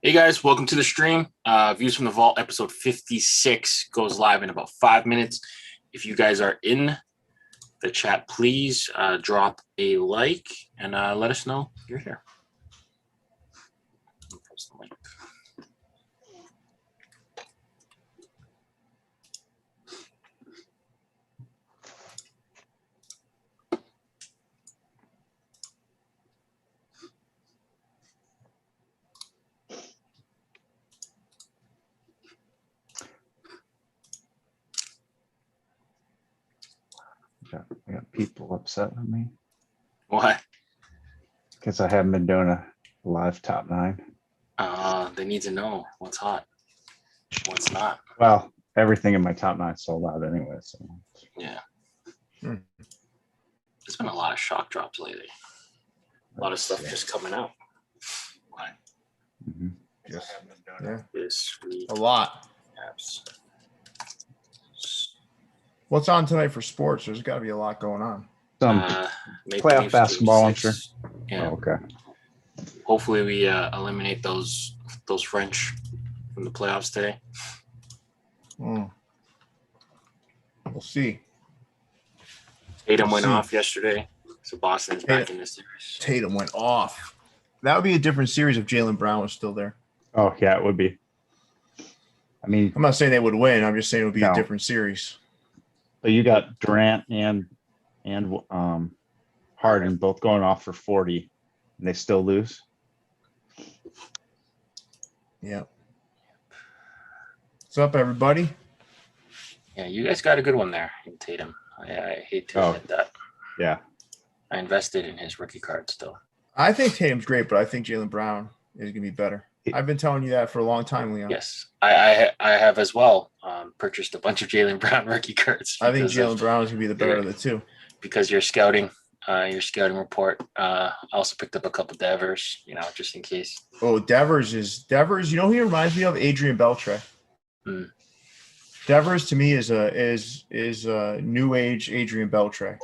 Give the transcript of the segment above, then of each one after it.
Hey guys, welcome to the stream. Views from the Vault, episode 56 goes live in about 5 minutes. If you guys are in the chat, please drop a like and let us know you're here. Press the link. I got people upset with me Why? because I haven't been doing a live top 9. They need to know what's hot, what's not. Well, everything in my top 9 sold out anyway. So Yeah. There's been a lot of shock drops lately. A lot of stuff just coming out. Why? Yes. Yeah. This week. A lot. Apps. What's on tonight for sports? There's got to be a lot going on. some playoff basketball, I'm sure. Yeah. Oh, okay. Hopefully we eliminate those French from the playoffs today. We'll see. Tatum went off yesterday, so Boston's back in this series. Tatum went off. That would be a different series if Jaylen Brown was still there. Oh, yeah, it would be. I mean, I'm not saying they would win. I'm just saying it would be No. a different series. but you got Durant and Harden both going off for 40, and they still lose. Yeah. What's up, everybody? Yeah, you guys got a good one there in Tatum. I hate to admit that. Yeah. I invested in his rookie card still. I think Tatum's great, but I think Jaylen Brown is going to be better. I've been telling you that for a long time, Leon. Yes, I have as well purchased a bunch of Jaylen Brown rookie cards. I think Jaylen Brown is going to be the better of the two. Because your scouting report. I also picked up a couple Devers, just in case. Oh, Devers. You know who he reminds me of? Adrian Beltre. Mm. Devers to me is a new age Adrian Beltre.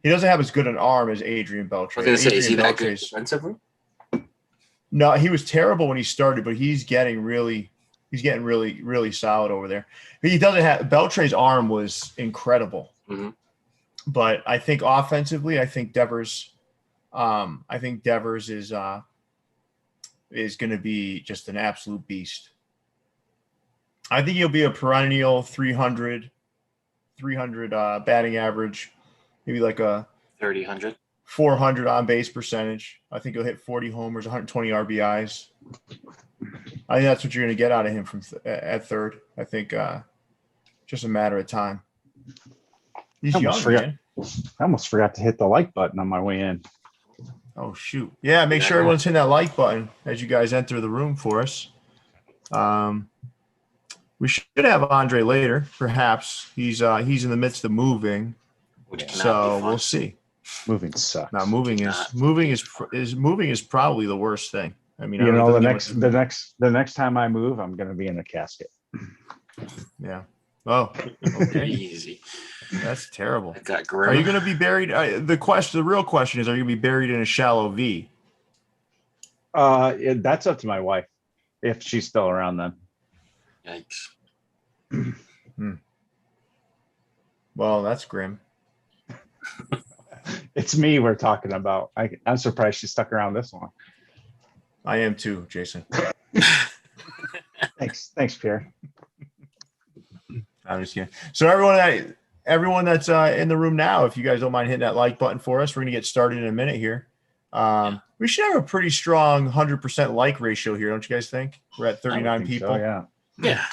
He doesn't have as good an arm as Adrian Beltre. I was going to say, is he that good Beltre's- defensively? No, he was terrible when he started, but he's getting really solid over there. He doesn't have Beltre's arm was incredible. Mm-hmm. But I think offensively, I think Devers is going to be just an absolute beast. I think he'll be a perennial 300 batting average, maybe like a 3,000. 400 on base percentage. I think he'll hit 40 homers, 120 RBIs. I think that's what you're going to get out of him at third. I think just a matter of time. He's young, man. I almost forgot to hit the like button on my way in. Oh, shoot. Yeah, make sure everyone's hitting that like button as you guys enter the room for us. We should have Andre later, perhaps. He's in the midst of moving, so we'll see. Moving sucks. Now, moving is probably the worst thing. I mean, the next time I move, I'm going to be in a casket. Yeah. Oh, okay. Easy. That's terrible. I got grim. Are you going to be buried? The real question is, are you going to be buried in a shallow V? That's up to my wife if she's still around then. Yikes. Well, that's grim. It's me we're talking about. I'm surprised she stuck around this long. I am too, Jason. Thanks, Pierre. I'm just kidding. So everyone that's in the room now, if you guys don't mind hitting that like button for us, we're going to get started in a minute here. We should have a pretty strong 100% like ratio here, don't you guys think? We're at 39 people. So, Yeah.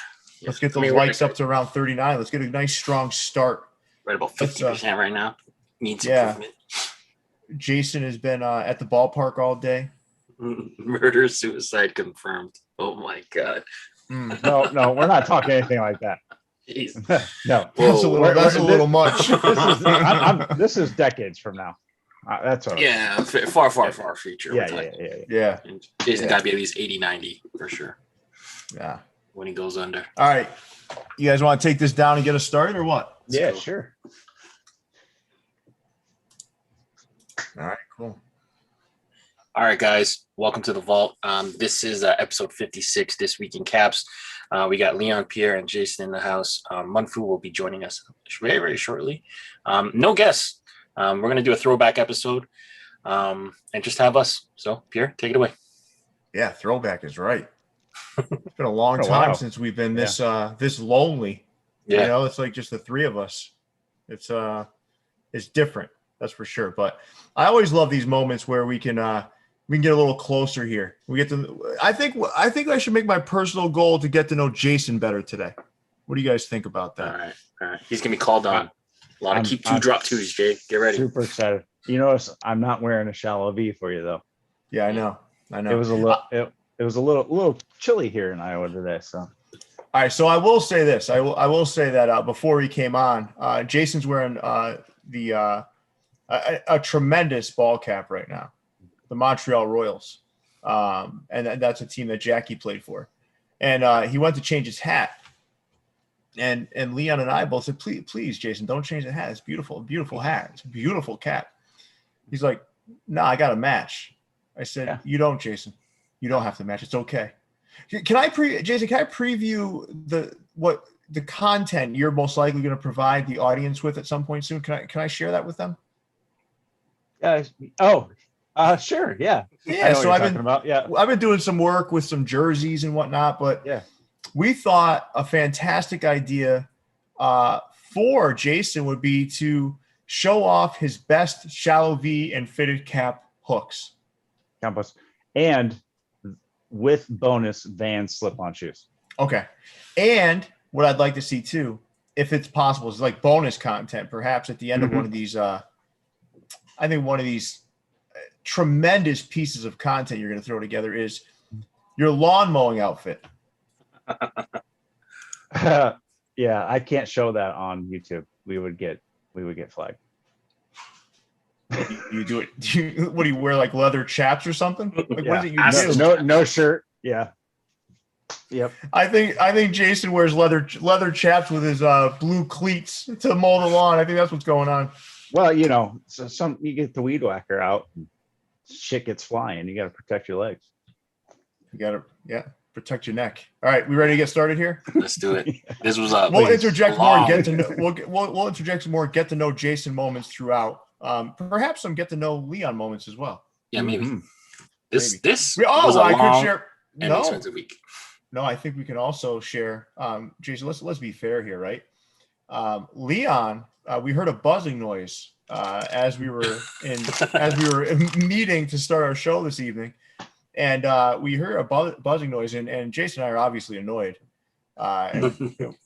Let's get those likes up to around 39. Let's get a nice strong start. Right about 50% right now. Needs yeah. improvement. Jason has been at the ballpark all day. Murder, suicide confirmed. Oh my God. No, we're not talking anything like that. Jeez. No, that's a little much. This is decades from now. That's what. Yeah, far future. Yeah. And Jason got to be at least 80, 90 for sure. Yeah. When he goes under. All right. You guys want to take this down and get us started or what? Yeah, sure. All right, cool. All right, guys, welcome to the vault. This is episode 56, This Week in Caps. We got Leon, Pierre, and Jason in the house. Munfu will be joining us very, very shortly. No guests. We're going to do a throwback episode and just have us. So, Pierre, take it away. Yeah, throwback is right. It's been a long Been a time while. since we've been this lonely. Yeah. You know, it's like just the three of us. It's different, that's for sure. But I always love these moments where we can get a little closer here. We get to. I think I should make my personal goal to get to know Jason better today. What do you guys think about All that? right. He's going to be called on. A lot of keep two, drop twos, Jay. Get ready. Super excited. You notice I'm not wearing a shallow V for you though. Yeah, I know. It was a little. It was a little chilly here in Iowa today. So. All right, so I will say this. I will say that before he came on, Jason's wearing a tremendous ball cap right now, the Montreal Royals, and that's a team that Jackie played for, and he went to change his hat, and Leon and I both said, please, Jason, don't change the hat. It's beautiful hat. It's a beautiful cap. He's like, no, I got a match. I said, Yeah. You don't, Jason. You don't have to match. It's okay. Jason, can I preview the content you're most likely going to provide the audience with at some point soon? Can I share that with them? Sure. Yeah. Yeah. So I've been doing some work with some jerseys and whatnot, but Yeah. we thought a fantastic idea for Jason would be to show off his best shallow V and fitted cap hooks. campus and with bonus Van slip-on shoes. Okay. And what I'd like to see too, if it's possible, is like bonus content, perhaps at the end of one of these, I think one of these tremendous pieces of content you're going to throw together is your lawn mowing outfit. Yeah, I can't show that on YouTube. We would get flagged. You do it. What do you wear, like leather chaps or something? Like, what is it you do? No shirt. Yeah. Yep. I think Jason wears leather chaps with his blue cleats to mow the lawn. I think that's what's going on. Well, so you get the weed whacker out, and shit gets flying. You got to protect your legs. You gotta, protect your neck. All right, we ready to get started here? Let's do it. This was We'll interject more. long. Get to know. We'll interject some more. Get to know Jason moments throughout. Perhaps some get to know Leon moments as well. Yeah, maybe. Mhm. This was I a long could share. and No, expensive week. no, I think we can also share. Jason, let's be fair here, right? Leon, we heard a buzzing noise as we were meeting to start our show this evening, and we heard a buzzing noise, and Jason and I are obviously annoyed, and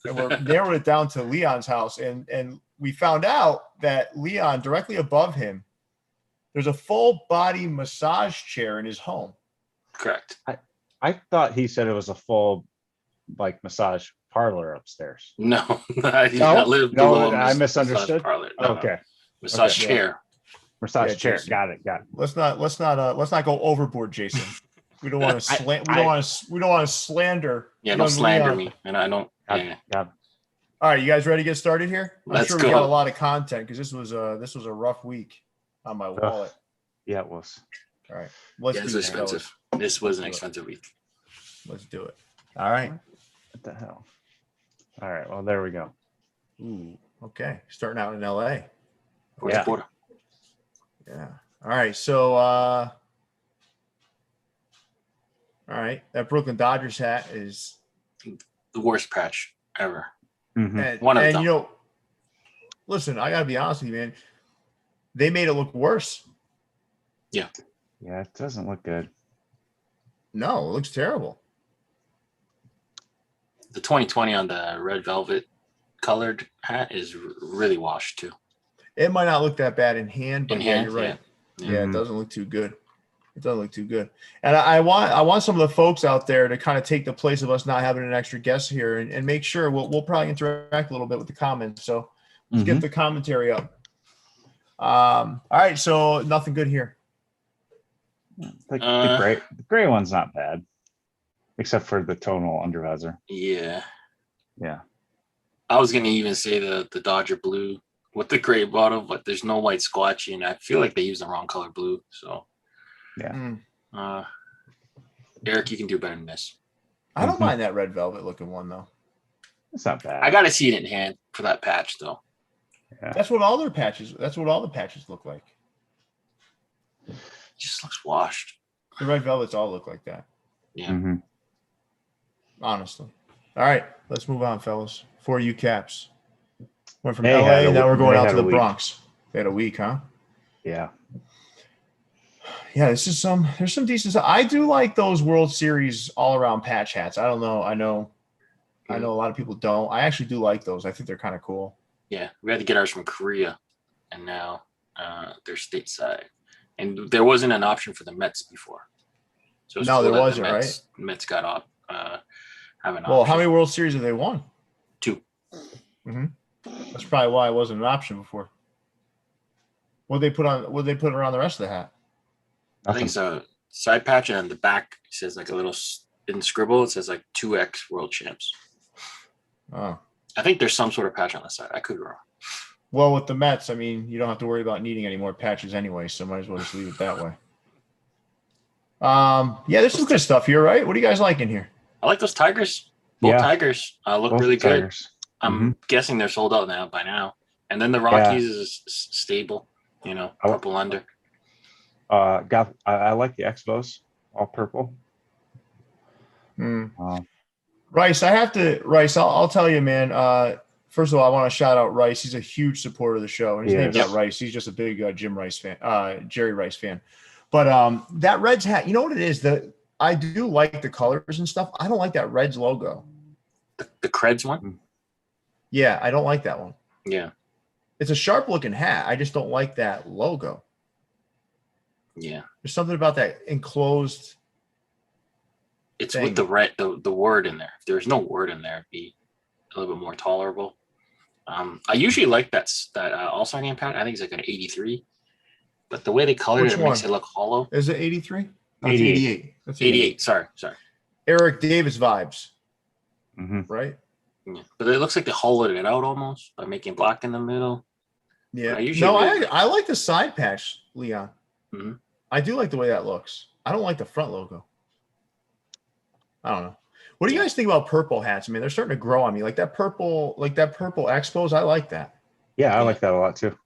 we're narrowed it down to Leon's house, and we found out that Leon, directly above him, there's a full body massage chair in his home. Correct. I thought he said it was a full massage parlor upstairs. No, he's not lived below. I misunderstood. Massage parlor. No. Okay. Massage Okay. chair. Massage Yeah, chair. Jason. Got it. Let's not go overboard, Jason. We don't want to we don't want to slander. Yeah, don't young slander Leon. me. And I don't. Yeah. Got All right, you guys ready to get started here? I'm Let's sure go. we got a lot of content because this was a rough week on my wallet. Yeah, it was. All right, let's Yeah, do this was this, fellas. expensive. This was an expensive week. Let's do it. All right. What the hell? All right. Well, there we go. Ooh, okay. Starting out in LA. Fourth quarter. Yeah. All right. So all right, that Brooklyn Dodgers hat is The worst patch ever. Mhm. and, One of and them. you know, listen, I gotta be honest with you, man. They made it look worse. Yeah, it doesn't look good. No, it looks terrible. The 2020 on the red velvet colored hat is really washed too. It might not look that bad in hand, but In yeah, hand, you're right. yeah. Yeah, Mhm. it doesn't look too good. It doesn't look too good. And I want some of the folks out there to kind of take the place of us not having an extra guest here and make sure we'll probably interact a little bit with the comments. So let's get the commentary up. All right, so nothing good here. The gray one's not bad, except for the tonal undervisor. Yeah. Yeah. I was gonna even say the Dodger blue with the gray bottom, but there's no white squatchy, and I feel like they used the wrong color blue. So Eric, you can do better than this. I don't mind that red velvet looking one though. It's not bad. I got to see it in hand for that patch, though. Yeah. That's what all their patches. That's what all the patches look like. It just looks washed. The red velvets all look like that. Yeah. Honestly. All right, let's move on, fellas. For you Caps. Went from They LA, had a- now we're going they out had to a the week. Bronx. They had a week, huh? Yeah. Yeah, this is there's some decent stuff. I do like those World Series all around patch hats. I don't know. I know a lot of people don't. I actually do like those. I think they're kind of cool. Yeah. We had to get ours from Korea, and now they're stateside. And there wasn't an option for the Mets before. So it's No, cool there that the wasn't, Mets, Mets got up. Have an Well, option. how many World Series have they won? 2. That's probably why it wasn't an option before. What they put around the rest of the hat? I think it's a side patch, and on the back it says like a little in scribble. It says like 2X World Champs. Oh. I think there's some sort of patch on the side. I could be wrong. Well, with the Mets, I mean, you don't have to worry about needing any more patches anyway, so might as well just leave it that way. Yeah, there's some good stuff here, right? What do you guys like in here? I like those Tigers. Both Tigers look Both really good. Tigers. I'm guessing they're sold out now by now. And then the Rockies is stable, purple under. I like the Expos, all purple. Rice, I'll tell you, man. First of all, I want to shout out Rice. He's a huge supporter of the show. And his name's not Rice. He's just a big Jerry Rice fan. But that Reds hat, you know what it is? I do like the colors and stuff. I don't like that Reds logo. The Creds one? Yeah, I don't like that one. Yeah. It's a sharp looking hat. I just don't like that logo. Yeah. There's something about that enclosed. It's thing. with the word in there. If there's no word in there, it'd be a little bit more tolerable. I usually like that All-Star Game pattern. I think it's like an 83. But the way they colored it makes it look hollow. Is it 83? No, 88. 88. That's 88. Sorry. Eric Davis vibes. Right? Yeah. But it looks like they hollowed it out almost by making black in the middle. Yeah. I I like the side patch, Leon. Mm-hmm. I do like the way that looks. I don't like the front logo. I don't know. What do you guys think about purple hats? I mean, they're starting to grow on me. Like that purple Expos, I like that. Yeah, I like that a lot too.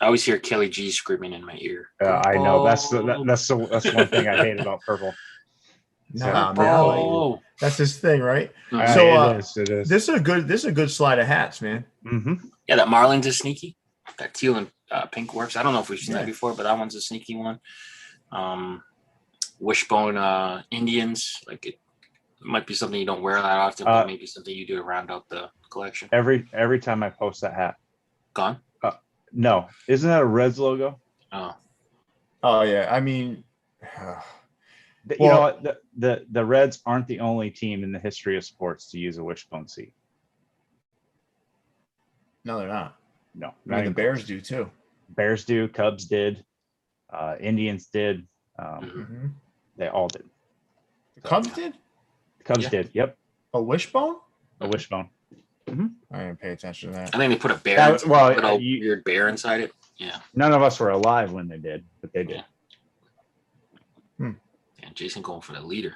I always hear Kelly G screaming in my ear. I know that's one thing I hate about purple. Nah, man, that's his thing, right? So it is. This is a good slide of hats, man. Yeah, that Marlins is sneaky. That teal and pink works. I don't know if we've seen that before, but that one's a sneaky one. Wishbone Indians, like it might be something you don't wear that often, but maybe something you do to round out the collection. Every time I post that hat, gone. No, isn't that a Reds logo? Oh yeah, I mean, you know what? The Reds aren't the only team in the history of sports to use a wishbone seat. No, they're not. No, I mean, the Bears do too. Bears do. Cubs did. Indians did. They all did. The Cubs did? The Cubs did. Yep. A wishbone? A wishbone. I didn't pay attention to that. I think they put a bear. Weird bear inside it. Yeah. None of us were alive when they did, but they did. Yeah, Jason going for the leader.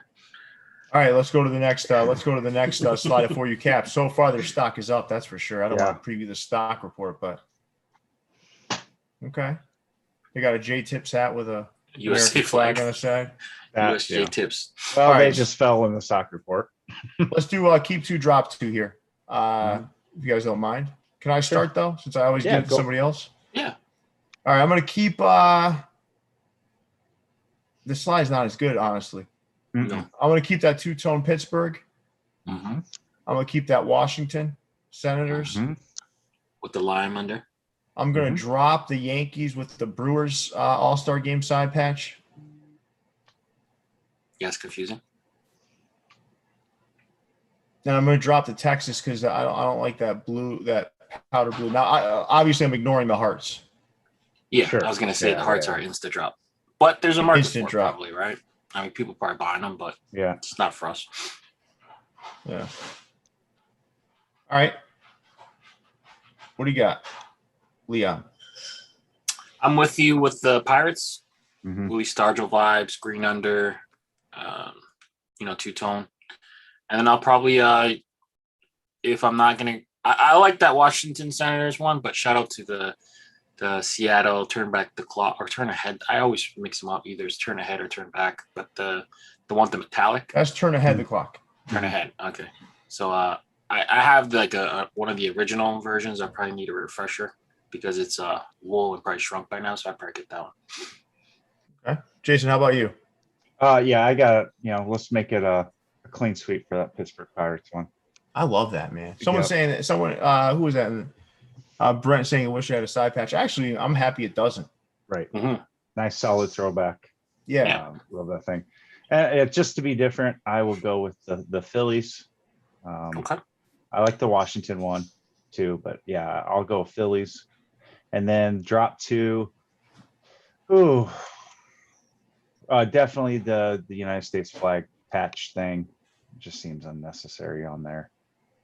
All right, let's go to the next. Slide for you, Cap. So far, their stock is up. That's for sure. I don't want to preview the stock report, but okay. They got a J Tips hat with a USA flag on the side. USA Tips. Well, they just fell in the stock report. Let's do keep 2, drop 2 here. If you guys don't mind, can I start though? Since I always give it to somebody else. Yeah. All right, I'm gonna keep. This slide's not as good, honestly. No. I'm gonna keep that 2-tone Pittsburgh. I'm gonna keep that Washington Senators with the lime under. I'm gonna drop the Yankees with the Brewers All-Star Game side patch. Yeah, it's confusing. Then I'm going to drop the Texas because I don't like that blue, that powder blue. Now, obviously, I'm ignoring the hearts. Yeah, sure. I was going to say the hearts are instant drop, but there's a market instant drop, probably, right? I mean, people probably buying them, but it's not for us. Yeah. All right. What do you got, Leon? I'm with you with the Pirates. Louis Stargell vibes, green under, two-tone. And then I'll probably, if I'm not going to, I like that Washington Senators one, but shout out to the Seattle turn back the clock or turn ahead. I always mix them up. Either it's turn ahead or turn back, but the one, the metallic. That's turn ahead the clock. Turn ahead. Okay. So I have like one of the original versions. I probably need a refresher because it's wool and probably shrunk by now. So I probably get that one. Okay. Jason, how about you? Yeah, I got it. Let's make it a clean sweep for that Pittsburgh Pirates one. I love that, man. Someone saying that. Who was that? Brent saying, "I wish I had a side patch." Actually, I'm happy it doesn't. Right. Nice solid throwback. Yeah. Love that thing. And just to be different, I will go with the Phillies. Okay. I like the Washington one too, but yeah, I'll go Phillies, and then drop to, definitely the United States flag patch thing. Just seems unnecessary on there,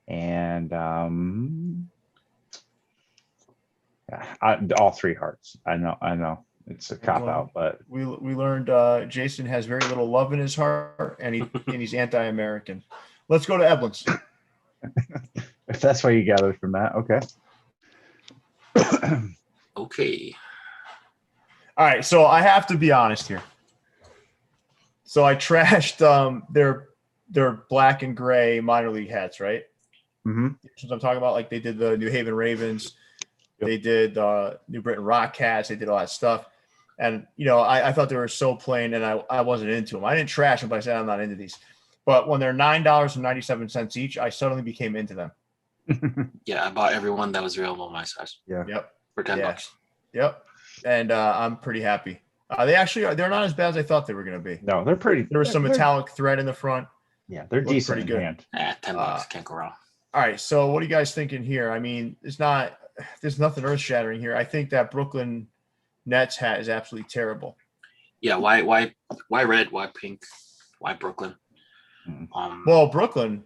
and all three hearts. I know it's a cop out, but we learned Jason has very little love in his heart, and he's anti-American. Let's go to Edmonds. If that's what you gathered from that, okay. Okay. All right, so I have to be honest here. So I trashed their black and gray minor league hats, right? Since I'm talking about, like, they did the New Haven Ravens, they did New Britain Rock Cats, they did all that stuff, and I thought they were so plain, and I wasn't into them. I didn't trash them, but I said I'm not into these. But when they're $9.97 each, I suddenly became into them. Yeah, I bought every one that was available in my size. Yeah. Yep. For $10. Yep. And I'm pretty happy. They're not as bad as I thought they were going to be. No, they're pretty. There was some metallic thread in the front. Yeah, they're decent in hand. $10 can't go wrong. All right, so what are you guys thinking here? I mean, there's nothing earth shattering here. I think that Brooklyn Nets hat is absolutely terrible. Yeah, why red? Why pink? Why Brooklyn? Well, Brooklyn,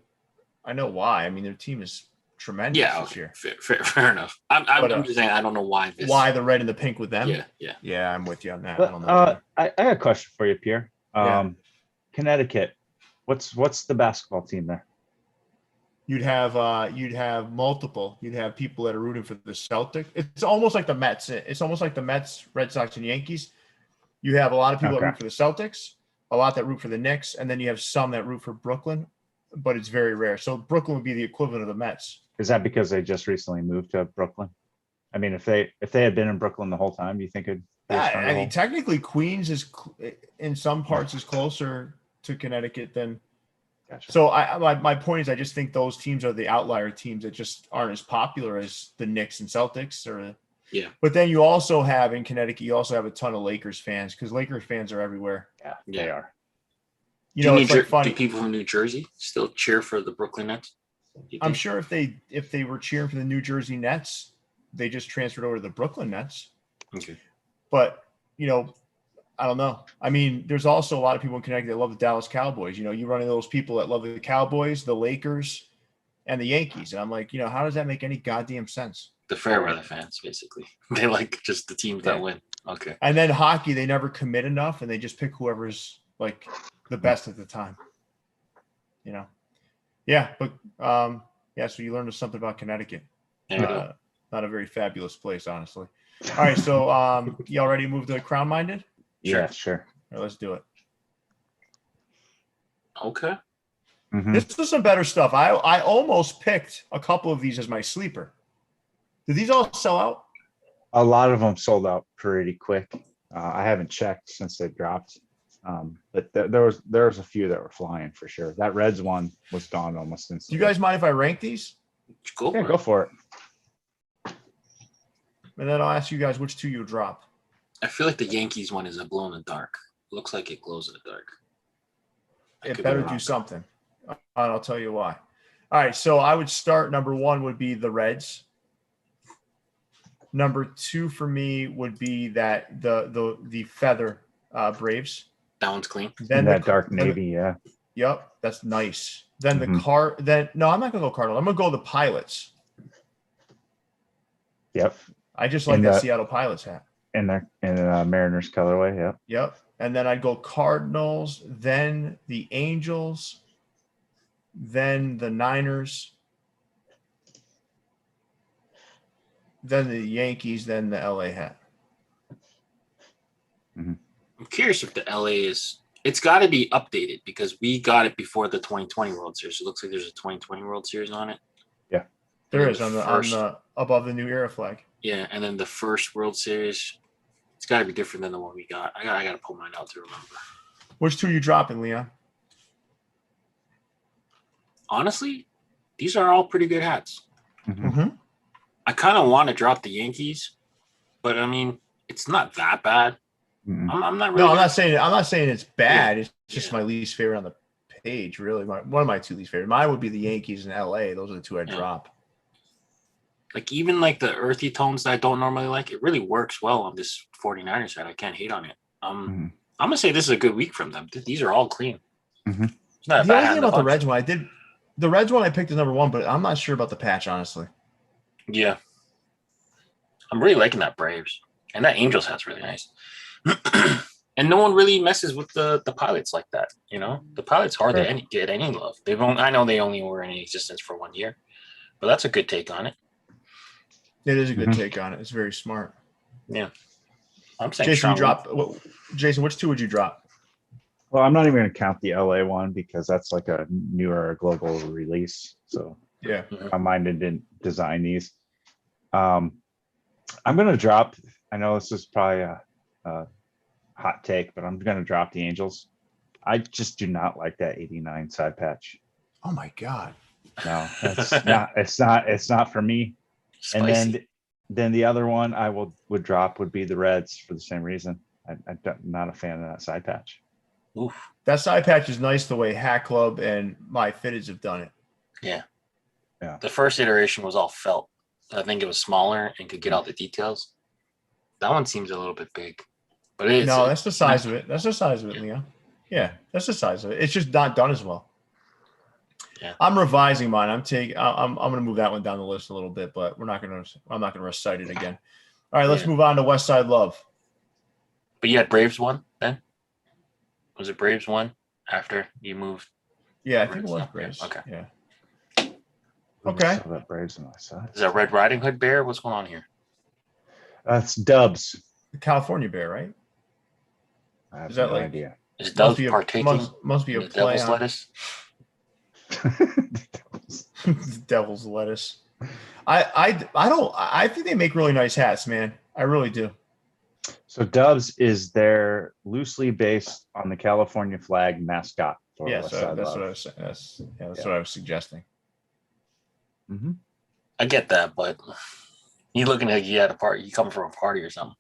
I know why. I mean, their team is tremendous this year. Fair enough. I'm just saying I don't know why this. Why the red and the pink with them? Yeah. I'm with you on that. But, I don't know. I got a question for you, Pierre. Connecticut, what's the basketball team there? You'd have multiple. You'd have people that are rooting for the Celtics. It's almost like the Mets. It's almost like the Mets, Red Sox, and Yankees. You have a lot of people that root for the Celtics, a lot that root for the Knicks, and then you have some that root for Brooklyn, but it's very rare. So Brooklyn would be the equivalent of the Mets. Is that because they just recently moved to Brooklyn? I mean, if they had been in Brooklyn the whole time, do you think it'd be I mean, technically Queens is in some parts is closer to Connecticut than. Gotcha. So my point is, I just think those teams are the outlier teams that just aren't as popular as the Knicks and Celtics. Yeah. But then you also have in Connecticut, you also have a ton of Lakers fans because Lakers fans are everywhere. Yeah, they are. It's like funny. Do people from New Jersey still cheer for the Brooklyn Nets? I'm sure if they were cheering for the New Jersey Nets, they just transferred over to the Brooklyn Nets. Okay. But I don't know. I mean, there's also a lot of people in Connecticut that love the Dallas Cowboys. You run into those people that love the Cowboys, the Lakers, and the Yankees. And I'm like, how does that make any goddamn sense? The fair weather fans, basically. They like just the teams that win. Okay. And then hockey, they never commit enough, and they just pick whoever's like the best at the time. Yeah, but so you learned something about Connecticut. Yeah. Not a very fabulous place, honestly. All right, so y'all ready to move to Crown Minded? Yeah, sure. All right, let's do it. Okay. This is some better stuff. I almost picked a couple of these as my sleeper. Did these all sell out? A lot of them sold out pretty quick. I haven't checked since they dropped, but there was a few that were flying for sure. That Reds one was gone almost instantly. Do you guys mind if I rank these? Go for it. And then I'll ask you guys which two you drop. I feel like the Yankees one is a glow in the dark. Looks like it glows in the dark. It better do something. And I'll tell you why. All right, so I would start. Number one would be the Reds. Number two for me would be that the feather Braves. That one's clean. Then that dark navy, Yep, that's nice. Then the car. Then no, I'm not gonna go Cardinals. I'm gonna go the Pilots. Yep. I just like that Seattle Pilots hat. in Mariners colorway. Yeah. Yep. And then I'd go Cardinals, then the Angels, then the Niners, then the Yankees, then the LA hat. I'm curious if the LA is. It's got to be updated because we got it before the 2020 World Series. It looks like there's a 2020 World Series on it. Yeah, there is on the above the new era flag. Yeah, and then the first World Series, it's got to be different than the one we got. I got to pull mine out to remember. Which two are you dropping, Leon? Honestly, these are all pretty good hats. Mm-hmm. I kind of want to drop the Yankees, but I mean, it's not that bad. I'm not really. No, I'm not saying it's bad. Yeah. It's just my least favorite on the page. Really, one of my two least favorite. Mine would be the Yankees and LA. Those are the two I drop. Like even like the earthy tones that I don't normally like, it really works well on this 49ers hat. I can't hate on it. I'm gonna say this is a good week from them. These are all clean. It's not the only thing about the Reds one, the Reds one I picked as number one, but I'm not sure about the patch, honestly. Yeah, I'm really liking that Braves, and that Angels hat's really nice. And no one really messes with the pilots like that. You know, the pilots hardly get any love. I know they only were in existence for 1 year, but that's a good take on it. It is a good take on it. It's very smart. Yeah, I'm saying Jason, which two would you drop? Well, I'm not even going to count the LA one because that's like a newer global release. So yeah, my mind didn't design these. I'm going to drop. I know this is probably a hot take, but I'm going to drop the Angels. I just do not like that 89 side patch. Oh my God. No, it's not for me. Spicy. And then the other one I would drop would be the Reds for the same reason. I'm not a fan of that side patch. Oof. That side patch is nice the way Hat Club and MyFitteds have done it. Yeah. The first iteration was all felt. I think it was smaller and could get all the details. That one seems a little bit big. But that's the size of it. That's the size of it, Leon. Yeah, that's the size of it. It's just not done as well. Yeah. I'm revising mine. I'm gonna move that one down the list a little bit, but I'm not gonna recite it again. All right, let's move on to West Side Love. But you had Braves one then? Was it Braves one after you moved? Yeah, I think it was Braves. Okay. Yeah. Okay. That Braves on my side. Is that Red Riding Hood Bear? What's going on here? That's Dubs. The California Bear, right? I have Is that no like idea. Is Dubs partaking? Must be a in the play devil's on lettuce. Devil's lettuce. I think they make really nice hats, man. I really do. So Dubs is their loosely based on the California flag mascot. Yeah, so that's what I was saying. That's what I was suggesting. Mm-hmm. I get that, but you looking like you had a party. You come from a party or something.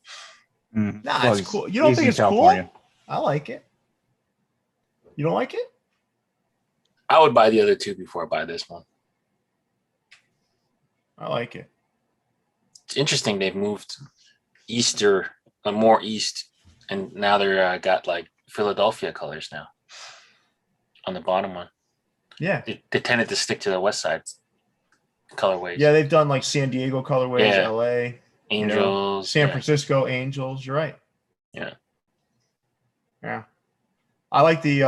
Mm. Nah, well, it's cool. You don't think it's California. Cool? I like it. You don't like it? I would buy the other two before I buy this one. I like it. It's interesting. They've moved more east, and now they're got like Philadelphia colors now on the bottom one. Yeah, they tended to stick to the west side colorways. Yeah, they've done like San Diego colorways, LA, Angels, San Francisco Angels. You're right. Yeah. I like the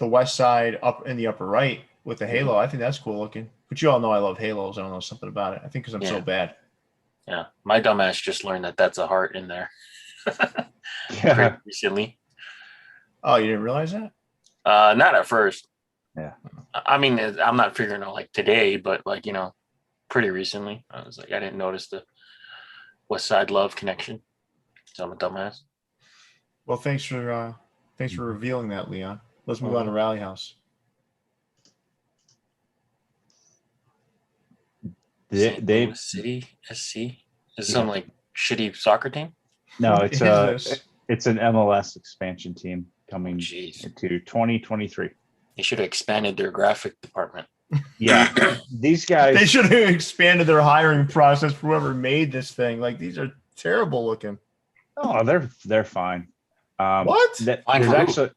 west side up in the upper right with the halo. I think that's cool looking. But you all know I love halos. I don't know something about it. I think because I'm so bad. Yeah, my dumbass just learned that that's a heart in there. Recently. Oh, you didn't realize that? Not at first. Yeah. I mean, I'm not figuring out like today, but like pretty recently, I was like, I didn't notice the West Side Love connection. So I'm a dumbass. Well, thanks for revealing that, Leon. Let's move on to Rally House. They City SC is some like shitty soccer team. No, it's an MLS expansion team coming into 2023. They should have expanded their graphic department. Yeah, these guys. They should have expanded their hiring process for whoever made this thing. Like these are terrible looking. Oh, they're fine. What? There's actually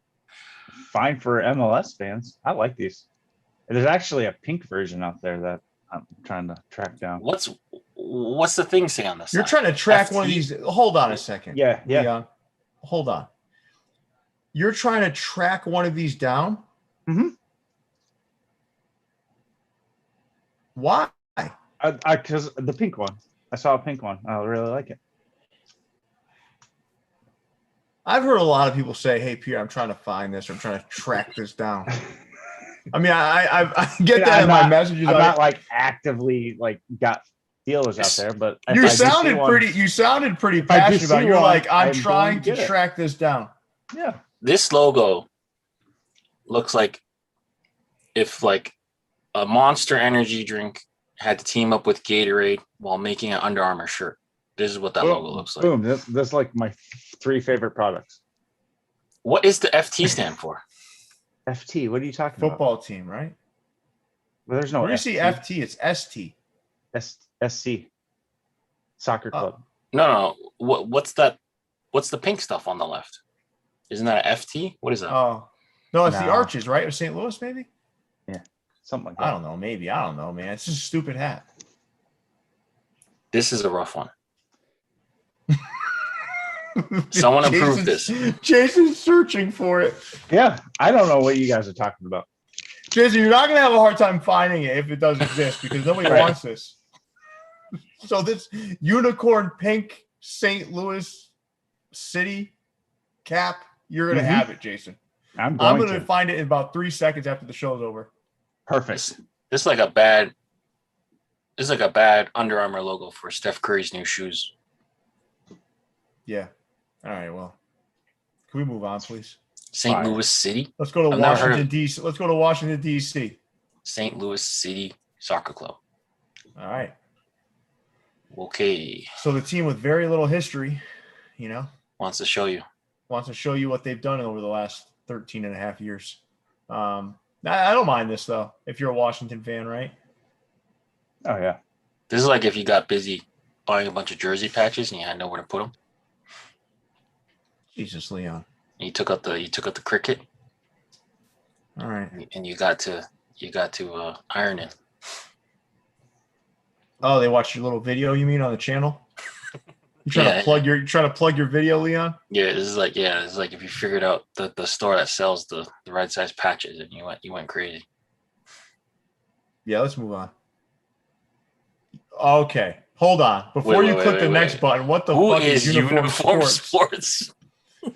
fine for MLS fans. I like these. There's actually a pink version out there that I'm trying to track down. What's What's the thing say on this? You're trying to track one of these. Hold on a second. Yeah. Leon, hold on. You're trying to track one of these down? Mm-hmm. Why? Because the pink one. I saw a pink one. I really like it. I've heard a lot of people say, "Hey, Pierre, I'm trying to find this. Or I'm trying to track this down." I mean, I get that in my messages. I'm not like actively like got dealers out there, but you sounded pretty passionate about it. You're like, I'm trying to track this down. Yeah. This logo looks like if like a Monster Energy drink had to team up with Gatorade while making an Under Armour shirt. This is what that logo looks like. Boom. That's like my 3 favorite products. What is the FT stand for? FT. What are you talking about? Football team, right? Well, there's no. When you see FT, it's ST. SC. Soccer club. No. What's that? What's the pink stuff on the left? Isn't that an FT? What is that? Oh, no, it's the Arches, right? Or St. Louis, maybe? Yeah, something like that. I don't know. Maybe. I don't know, man. It's just a stupid hat. This is a rough one. Someone approved this. Jason's searching for it. Yeah, I don't know what you guys are talking about. Jason, you're not going to have a hard time finding it if it does exist because nobody wants this. So this unicorn pink St. Louis City cap, you're going to have it, Jason. I'm going to find it in about 3 seconds after the show's over. Perfect. This is like a bad Under Armour logo for Steph Curry's new shoes. Yeah. All right. Well, can we move on, please? St. Louis City. Let's go to Washington, D.C. Let's go to Washington, D.C. St. Louis City Soccer Club. All right. Okay. So the team with very little history, wants to show you what they've done over the last 13 and a half years. I don't mind this, though, if you're a Washington fan, right? Oh, yeah. This is like if you got busy buying a bunch of jersey patches and you had nowhere to put them. Jesus, Leon. And you took out the cricket. All right. And you got to iron it. Oh, they watched your little video, you mean, on the channel? You trying to plug your video, Leon? Yeah, this is like if you figured out the store that sells the right size patches and you went crazy. Yeah, let's move on. Okay. Hold on. Before you click the next button, what the fuck is Uniform Sports?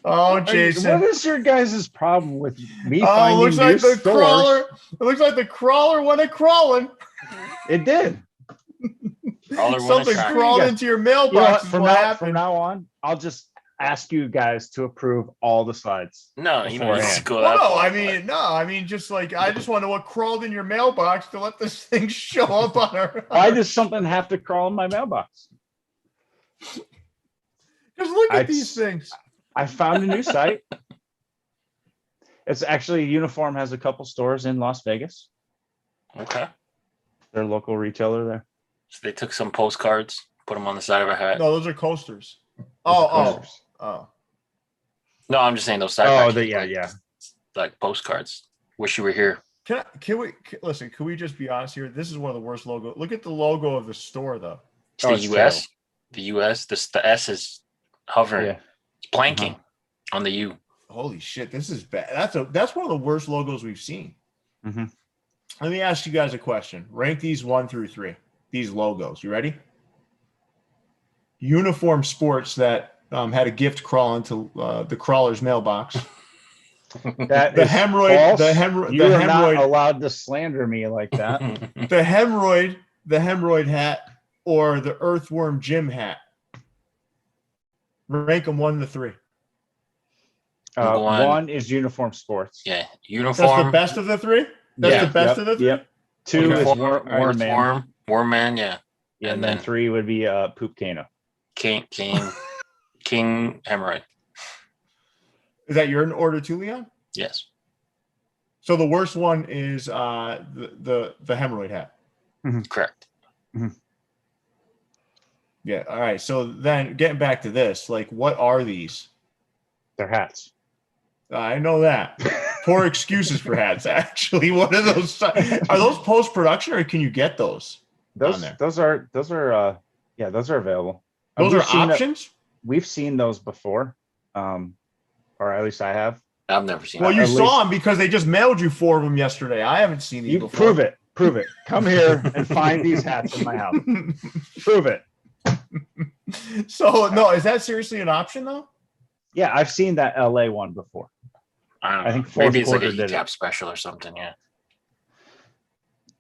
Oh, Jason. What is your guys' problem with me finding new stores? It looks like the crawler went a-crawling. It did. Something crawled into your mailbox. From now on, I'll just ask you guys to approve all the slides. No, you know, I mean, just like I just want to know what crawled in your mailbox to let this thing show up on our. Why does something have to crawl in my mailbox? Just look at these things. I found a new site. It's actually Uniform has a couple stores in Las Vegas. Okay. They're a local retailer there. So they took some postcards, put them on the side of a hat. No, those are coasters. Oh. No, I'm just saying those side. Yeah. Like postcards. Wish you were here. Can we listen? Can we just be honest here? This is one of the worst logos. Look at the logo of the store, though. It's the U.S. The U.S. The S is hovering. Yeah. It's planking on the U. Holy shit! This is bad. That's one of the worst logos we've seen. Mm-hmm. Let me ask you guys a question. Rank these 1 through 3. These logos. You ready? Uniform Sports that had a gift crawl into the crawler's mailbox. That the hemorrhoid. The hemorrhoid. You are not allowed to slander me like that. The hemorrhoid hat, or the earthworm Jim hat. Rank them 1 to 3. 1 is Uniform Sports. Yeah, Uniform. That's the best of the 3. That's the best of the 3. Yep. 2 is Worm Man. Worm Man, yeah. And then 3 would be Poop Kano. King Hemorrhoid. Is that your order too, Leon? Yes. So the worst one is the hemorrhoid hat. Mm-hmm. Correct. Mm-hmm. Yeah. All right. So then getting back to this, like, what are these? They're hats. I know that. Poor excuses for hats. Actually, what are those? Are those post production, or can you get those? Those are Yeah, those are available. Those We've are seen options. we've seen those before, or at least I have. I've never seen Well, that. you at saw least- them because they just mailed you 4 of them yesterday. I haven't seen these You before. prove it. Prove it. Come here and find these hats in my house. Prove it. So no, is that seriously an option though? Yeah, I've seen that LA one before. I don't know. I think fourth Maybe it's like a quarter did ETAP it. special or something. Yeah.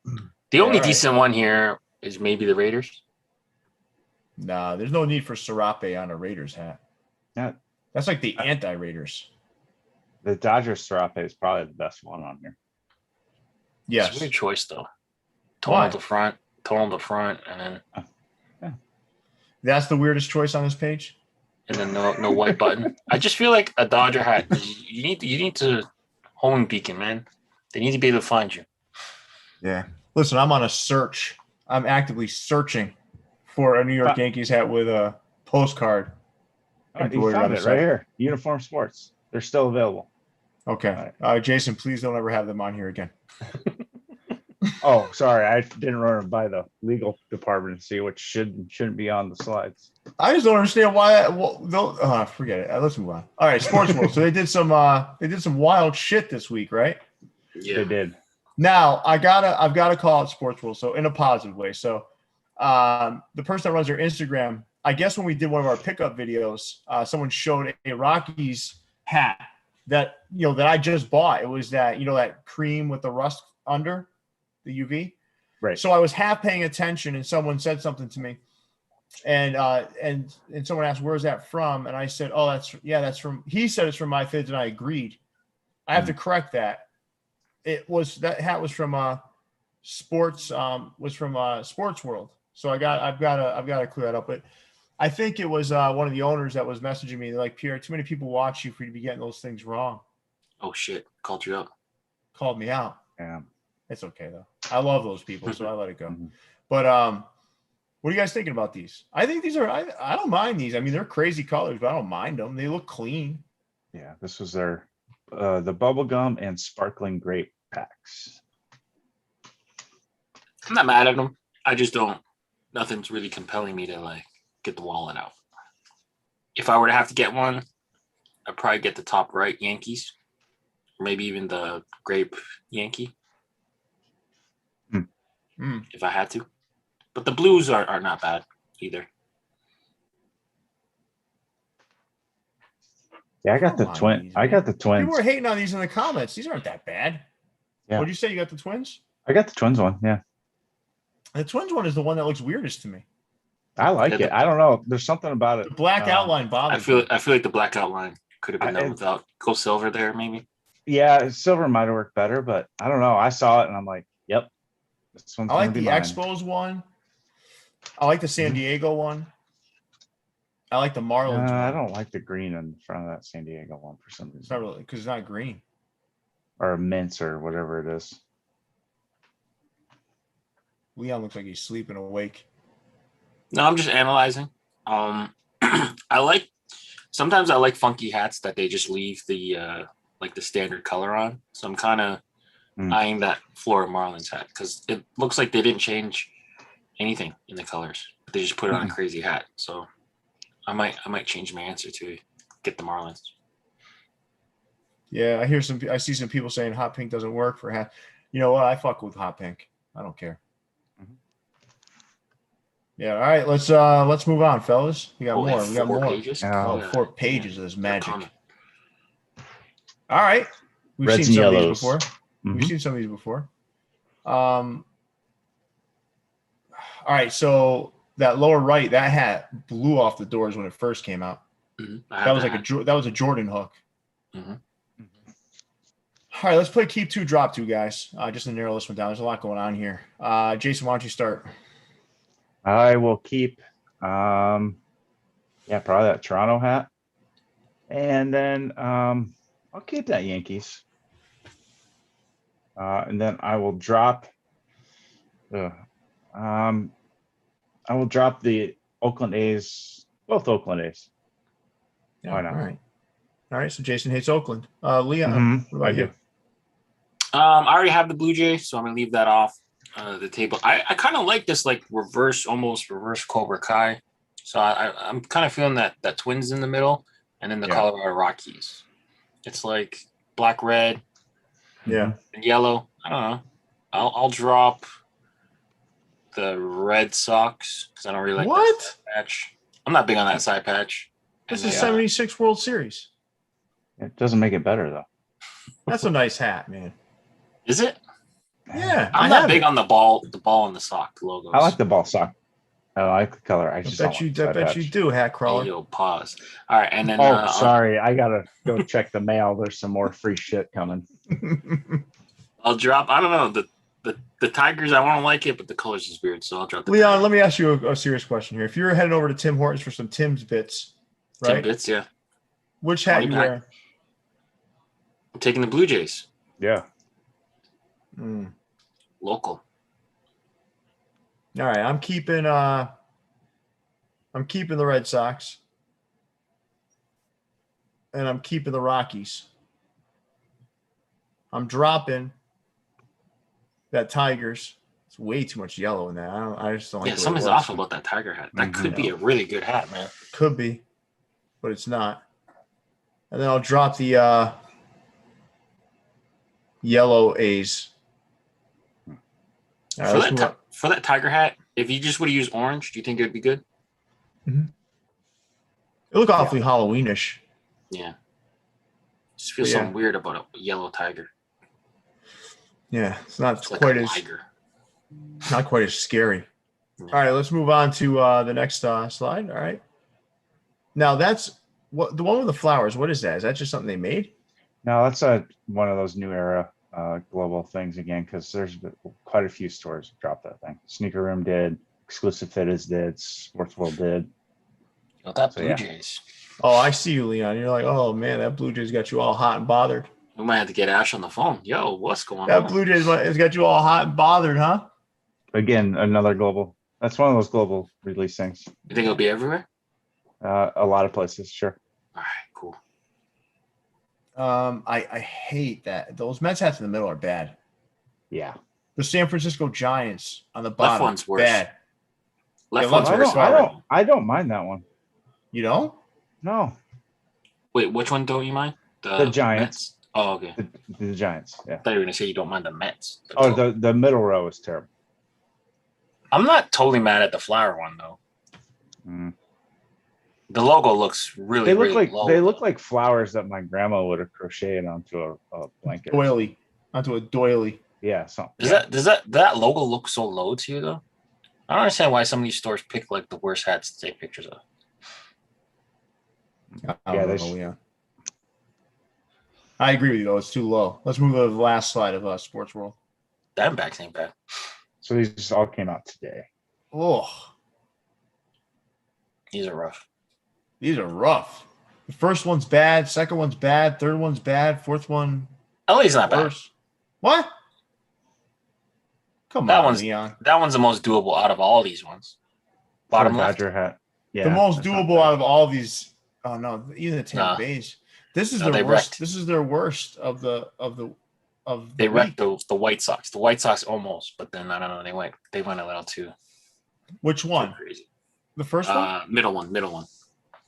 The Yeah, only all right. decent one here is maybe the Raiders. Nah, there's no need for Serape on a Raiders hat. Yeah. That's like the anti-Raiders. The Dodgers Serape is probably the best one on here. Yes. It's a weird choice though. Why? Tonal to front, and That's the weirdest choice on this page. then no white button. I just feel like a Dodger hat. You need to homing beacon, man. They need to be able to find you. Yeah. Listen, I'm on a search. I'm actively searching for a New York Yankees hat with a postcard. You embroidered on found the it side. right here. Uniform Sports. They're still available. Okay. Jason, please don't ever have them on here again. Oh, sorry. I didn't run by the legal department to see what shouldn't be on the slides. I just don't understand why. Forget it. Let's move on. All right, Sportsworld. So they did some wild shit this week, right? Yeah. They did. Now I've gotta call out Sportsworld. So in a positive way. So the person that runs their Instagram, I guess when we did one of our pickup videos, someone showed a Rockies hat that that I just bought. It was that that cream with the rust under the UV. Right. So I was half paying attention, and someone said something to me, and someone asked, "Where's that from?" And I said, "Oh, that's from." He said it's from MyFitteds, and I agreed. I have to correct that. That hat was from Sportsworld. So I've got to clear that up. But I think it was one of the owners that was messaging me. They're like, Pierre, too many people watch you for you to be getting those things wrong. Oh shit! Called you up. Called me out. Yeah. It's okay though. I love those people, so I let it go. Mhm. But what are you guys thinking about these? I think these are. I don't mind these. I mean, they're crazy colors, but I don't mind them. They look clean. Yeah. This was their the bubblegum and sparkling grape packs. I'm not mad at them. I just don't. Nothing's really compelling me to like get the wallet out. If I were to have to get one, I'd probably get the top right Yankees, or maybe even the grape Yankee. If I had to, but the blues are not bad either. Yeah, I got the Come on, twin. these, I got the twins. People were hating on these in the comments. These aren't that bad. Yeah. What'd you say? You got the twins? I got the twins one. Yeah. The twins one is the one that looks weirdest to me. I like Yeah, it. I don't know. There's something about it. The black outline bothers me. I feel like the black outline could have been done without go silver there maybe. Yeah, silver might have worked better, but I don't know. I saw it and I'm like, yep. This one's I like gonna be the mine. Expos one. I like the San Diego one. I like the Marlins one. I don't like the green in front of that San Diego one for some It's not reason. really because it's not green. Or a mints or whatever it is. Leon looks like he's sleeping awake. No, I'm just analyzing. Sometimes I like funky hats that they just leave the like the standard color on. So I'm kind of eyeing that Florida Marlins hat because it looks like they didn't change anything in the colors. They just put it on a crazy hat. So I might change my answer to get the Marlins. Yeah, I see some people saying hot pink doesn't work for hat. You know what? I fuck with hot pink. I don't care. Yeah, all right. Let's move on, fellas. We got Oh, they more. have We got 4 more. pages? Oh, Yeah. 4 pages of this They're magic. common. All right. We've Reds seen and some yellows. of these before. We've seen some of these before. All right. So that lower right, that hat blew off the doors when it first came out. That was a Jordan hook. Mhm. All right, let's play keep 2, drop 2, guys. Just to narrow this one down. There's a lot going on here. Jason, why don't you start? I will keep probably that Toronto hat. And then I'll keep that Yankees. And then I will drop the Oakland A's, both Oakland A's. Yeah, Why not? All right. So Jason hates Oakland. Leon, what about I you? do. I already have the Blue Jays, so I'm gonna leave that off. the table. I kind of like this like almost reverse Cobra Kai. So I'm kind of feeling that Twins in the middle, and then the Colorado Rockies. It's like black, red, Yeah, and yellow. I don't know. I'll drop the Red Sox because I don't really like that side patch. I'm not big on that side patch. This And is then, 76 World Series. It doesn't make it better though. That's a nice hat, man. Is it? Yeah, I'm not big on the ball and the sock logos. I like the ball sock. I like the color. I bet you do, hat crawler. Hey, yo, pause. All right, and then sorry, I gotta go check the mail. There's some more free shit coming. I'll drop. I don't know the Tigers. I won't like it, but the colors is weird, so I'll drop. Leon, Tigers. let me ask you a serious question here. If you're heading over to Tim Hortons for some Tim's bits, right? Tim Bits, yeah. Which hat you wearing? I'm taking the Blue Jays. Yeah. Local. All right, I'm keeping the Red Sox. And I'm keeping the Rockies. I'm dropping that Tigers. It's way too much yellow in that. I just don't like. Yeah, something's awful about that Tiger hat. That could be a really good hat, man. Could be, but it's not. And then I'll drop the yellow A's. For that Tiger hat, if you just would have used orange, do you think it would be good? Mm-hmm. It looked awfully Halloweenish. Yeah. Just feels something weird about a yellow tiger. Yeah, it's not It's quite like as tiger. not quite as scary. Yeah. All right, let's move on to the next slide. All right. Now that's what the one with the flowers. What is that? Is that just something they made? No, that's one of those new era global things again, because there's quite a few stores dropped that thing. Sneaker Room did, Exclusive Fitteds did, Sportsworld did. Oh, that Blue Jays. Oh, I see you, Leon. You're like, oh man, that Blue Jays got you all hot and bothered. We might have to get Ash on the phone. Yo, what's going on? That Blue Jays has got you all hot and bothered, huh? Again, another global. That's one of those global release things. You think it'll be everywhere? A lot of places, sure. All right, cool. I hate that. Those Mets hats in the middle are bad. Yeah. The San Francisco Giants on the bottom. Left one's worse. Bad. Left one's worse. I don't mind that one. You don't? No. Wait, which one don't you mind? The Giants. Mets? Oh, okay. The Giants, yeah. I thought you were gonna say you don't mind the Mets. The middle row is terrible. I'm not totally mad at the flower one though. Mm. The logo looks really. They look like flowers that my grandma would have crocheted onto a blanket. Onto a doily. Yeah, something. Does that logo look so low to you though? I don't understand why some of these stores pick like the worst hats to take pictures of. I agree with you though. It's too low. Let's move to the last slide of Sportsworld. Diamondbacks ain't bad. So these just all came out today. Oh, These are rough. These are rough. The first one's bad. Second one's bad. Third one's bad. Fourth one. LA's not bad. Worse. What? Come That on, one's Leon. That one's the most doable out of all these ones. Bottom left. Badger hat. Yeah, the most doable out of all these. Oh no, even the Tampa Bay's. This is their worst. This is their worst of the. They wrecked the White Sox. The White Sox almost, but then I don't know. They went a little too. Which one? Too crazy. The first one. Middle one.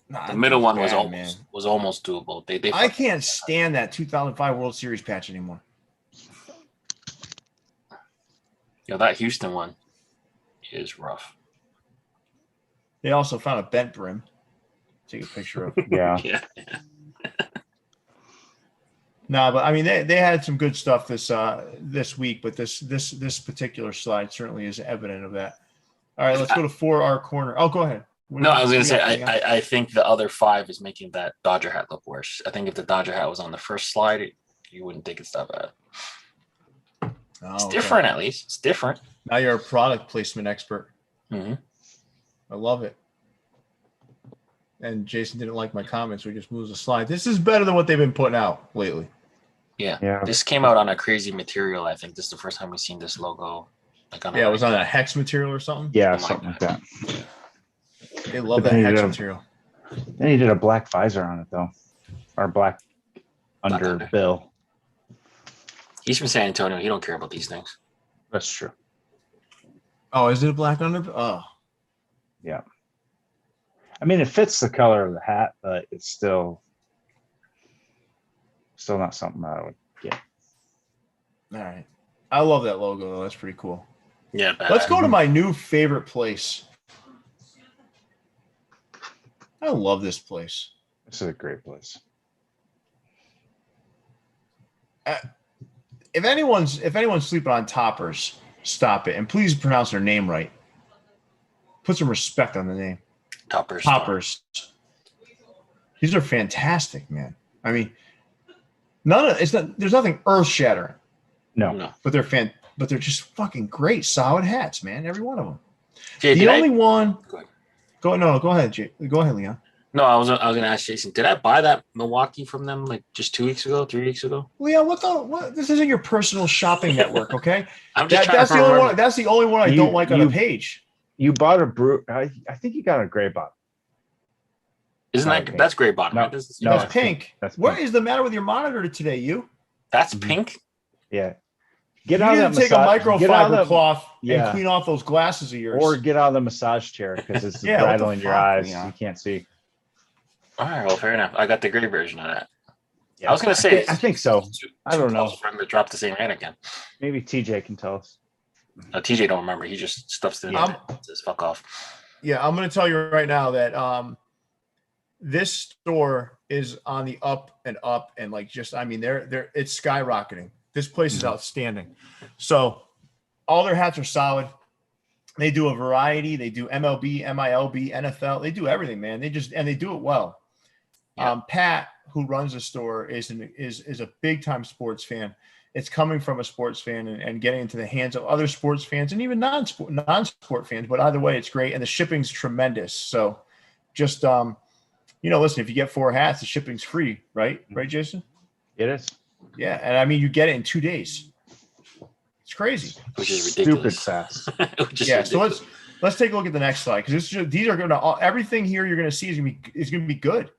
Nah, the middle one bad, was almost doable. They I can't stand that 2005 World Series patch anymore. Yo, that Houston one is rough. They also found a bent brim. Take a picture of. Yeah. Yeah. No, but I mean they had some good stuff this week, but this particular slide certainly is evident of that. All right, let's go to 4R corner. Oh, go ahead. No, I was going to say I think the other 5 is making that Dodger hat look worse. I think if the Dodger hat was on the first slide, you wouldn't think it's that bad. Oh, it's different, at least. It's different. Now you're a product placement expert. Mm-hmm. I love it. And Jason didn't like my comments, so he just moves the slide. This is better than what they've been putting out lately. Yeah. This came out on a crazy material. I think this is the first time we've seen this logo. It was on a hex material or something. Yeah, something like that. They love that hex material. Then he did a black visor on it though, or black underbill. He's from San Antonio. He don't care about these things. That's true. Oh, is it a black under? Oh, Yeah. I mean, it fits the color of the hat, but it's still not something I would get. all right. I love that logo though. That's pretty cool. Yeah, Let's go to Mhm. my new favorite place. I love this place. This is a great place. If anyone's sleeping on Toppers, stop it and please pronounce their name right. Put some respect on the name. Toppers. Toppers. These are fantastic, man. I mean, there's nothing earth shattering, No. but they're just fucking great, solid hats, man. Every one of them. Jay, The only one. Go ahead. Go ahead, Jay. Go ahead, Leon. No, I was gonna ask Jason. Did I buy that Milwaukee from them like just 2 weeks ago, 3 weeks ago? Leon, what? This isn't your personal shopping network, okay? I'm just That's the only remember. one. That's the only one I don't like on the page. You bought a brew. I think you got a gray bottom. Isn't No, that pink. that's gray bottom? No, Right? no. That's it's pink. That's What pink. is the matter with your monitor today, you? That's Mhm. pink. Yeah. Get You out need of to that take a microfiber cloth and Yeah. clean off those glasses of yours. or get out of the massage chair because it's Yeah, what the rattling your fuck, eyes. Leon? You can't see. All right, well, fair enough. I got the gray version of that. Yeah. I was gonna say, I think so. I don't know. For him to drop the same hand again. Maybe TJ can tell us. TJ don't remember. He just stuffs it in. Yeah. And says fuck off. Yeah, I'm going to tell you right now that this store is on the up and like just I mean they're it's skyrocketing. This place is outstanding. So all their hats are solid. They do a variety. They do MLB, MILB, NFL. They do everything, man. They do it well. Yeah. Pat, who runs the store, is a big time sports fan. It's coming from a sports fan and getting into the hands of other sports fans and even non-sport fans. But either way, it's great. And the shipping's tremendous. So just, listen, if you get 4 hats, the shipping's free, right? Right, Jason? It is. Yeah. And I mean, you get it in 2 days. It's crazy. Which is Stupid ridiculous. fast. Which is Yeah. ridiculous. So let's take a look at the next slide. Cause these are going to, everything here you're going to see is going to be good.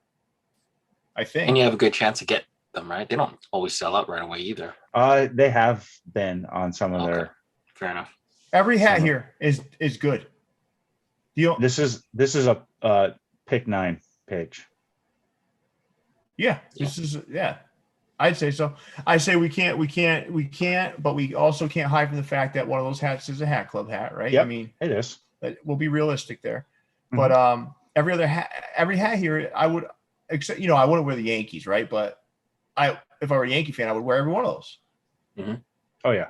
I think. And you have a good chance to get them, right? They don't always sell out right away either. They have been on some of their. Fair enough. Every hat here is good. This is a pick 9 page. Yeah, I'd say so. I say we can't, but we also can't hide from the fact that one of those hats is a hat club hat, right? Yep. I mean, It is. we'll be realistic there. Mhm. But every hat here, I would, except I wouldn't wear the Yankees, right? But if I were a Yankee fan, I would wear every one of those. Oh yeah,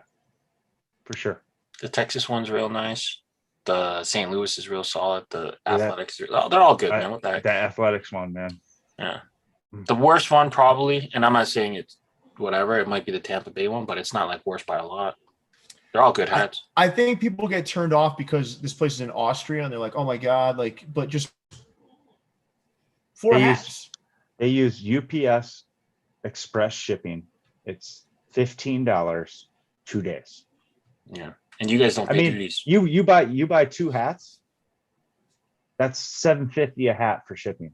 for sure. The Texas one's real nice. The St. Louis is real solid. The Athletics, they're all good, man. What the heck? That athletics one, man. Yeah. The worst one probably, and I'm not saying it's whatever. It might be the Tampa Bay one, but it's not like worse by a lot. They're all good hats. I think people get turned off because this place is in Austria, and they're like, "Oh my god!" But just 4 hats. They use UPS express shipping. It's $15, 2 days. Yeah, and you guys don't pay duties. You buy 2 hats. That's $7.50 a hat for shipping.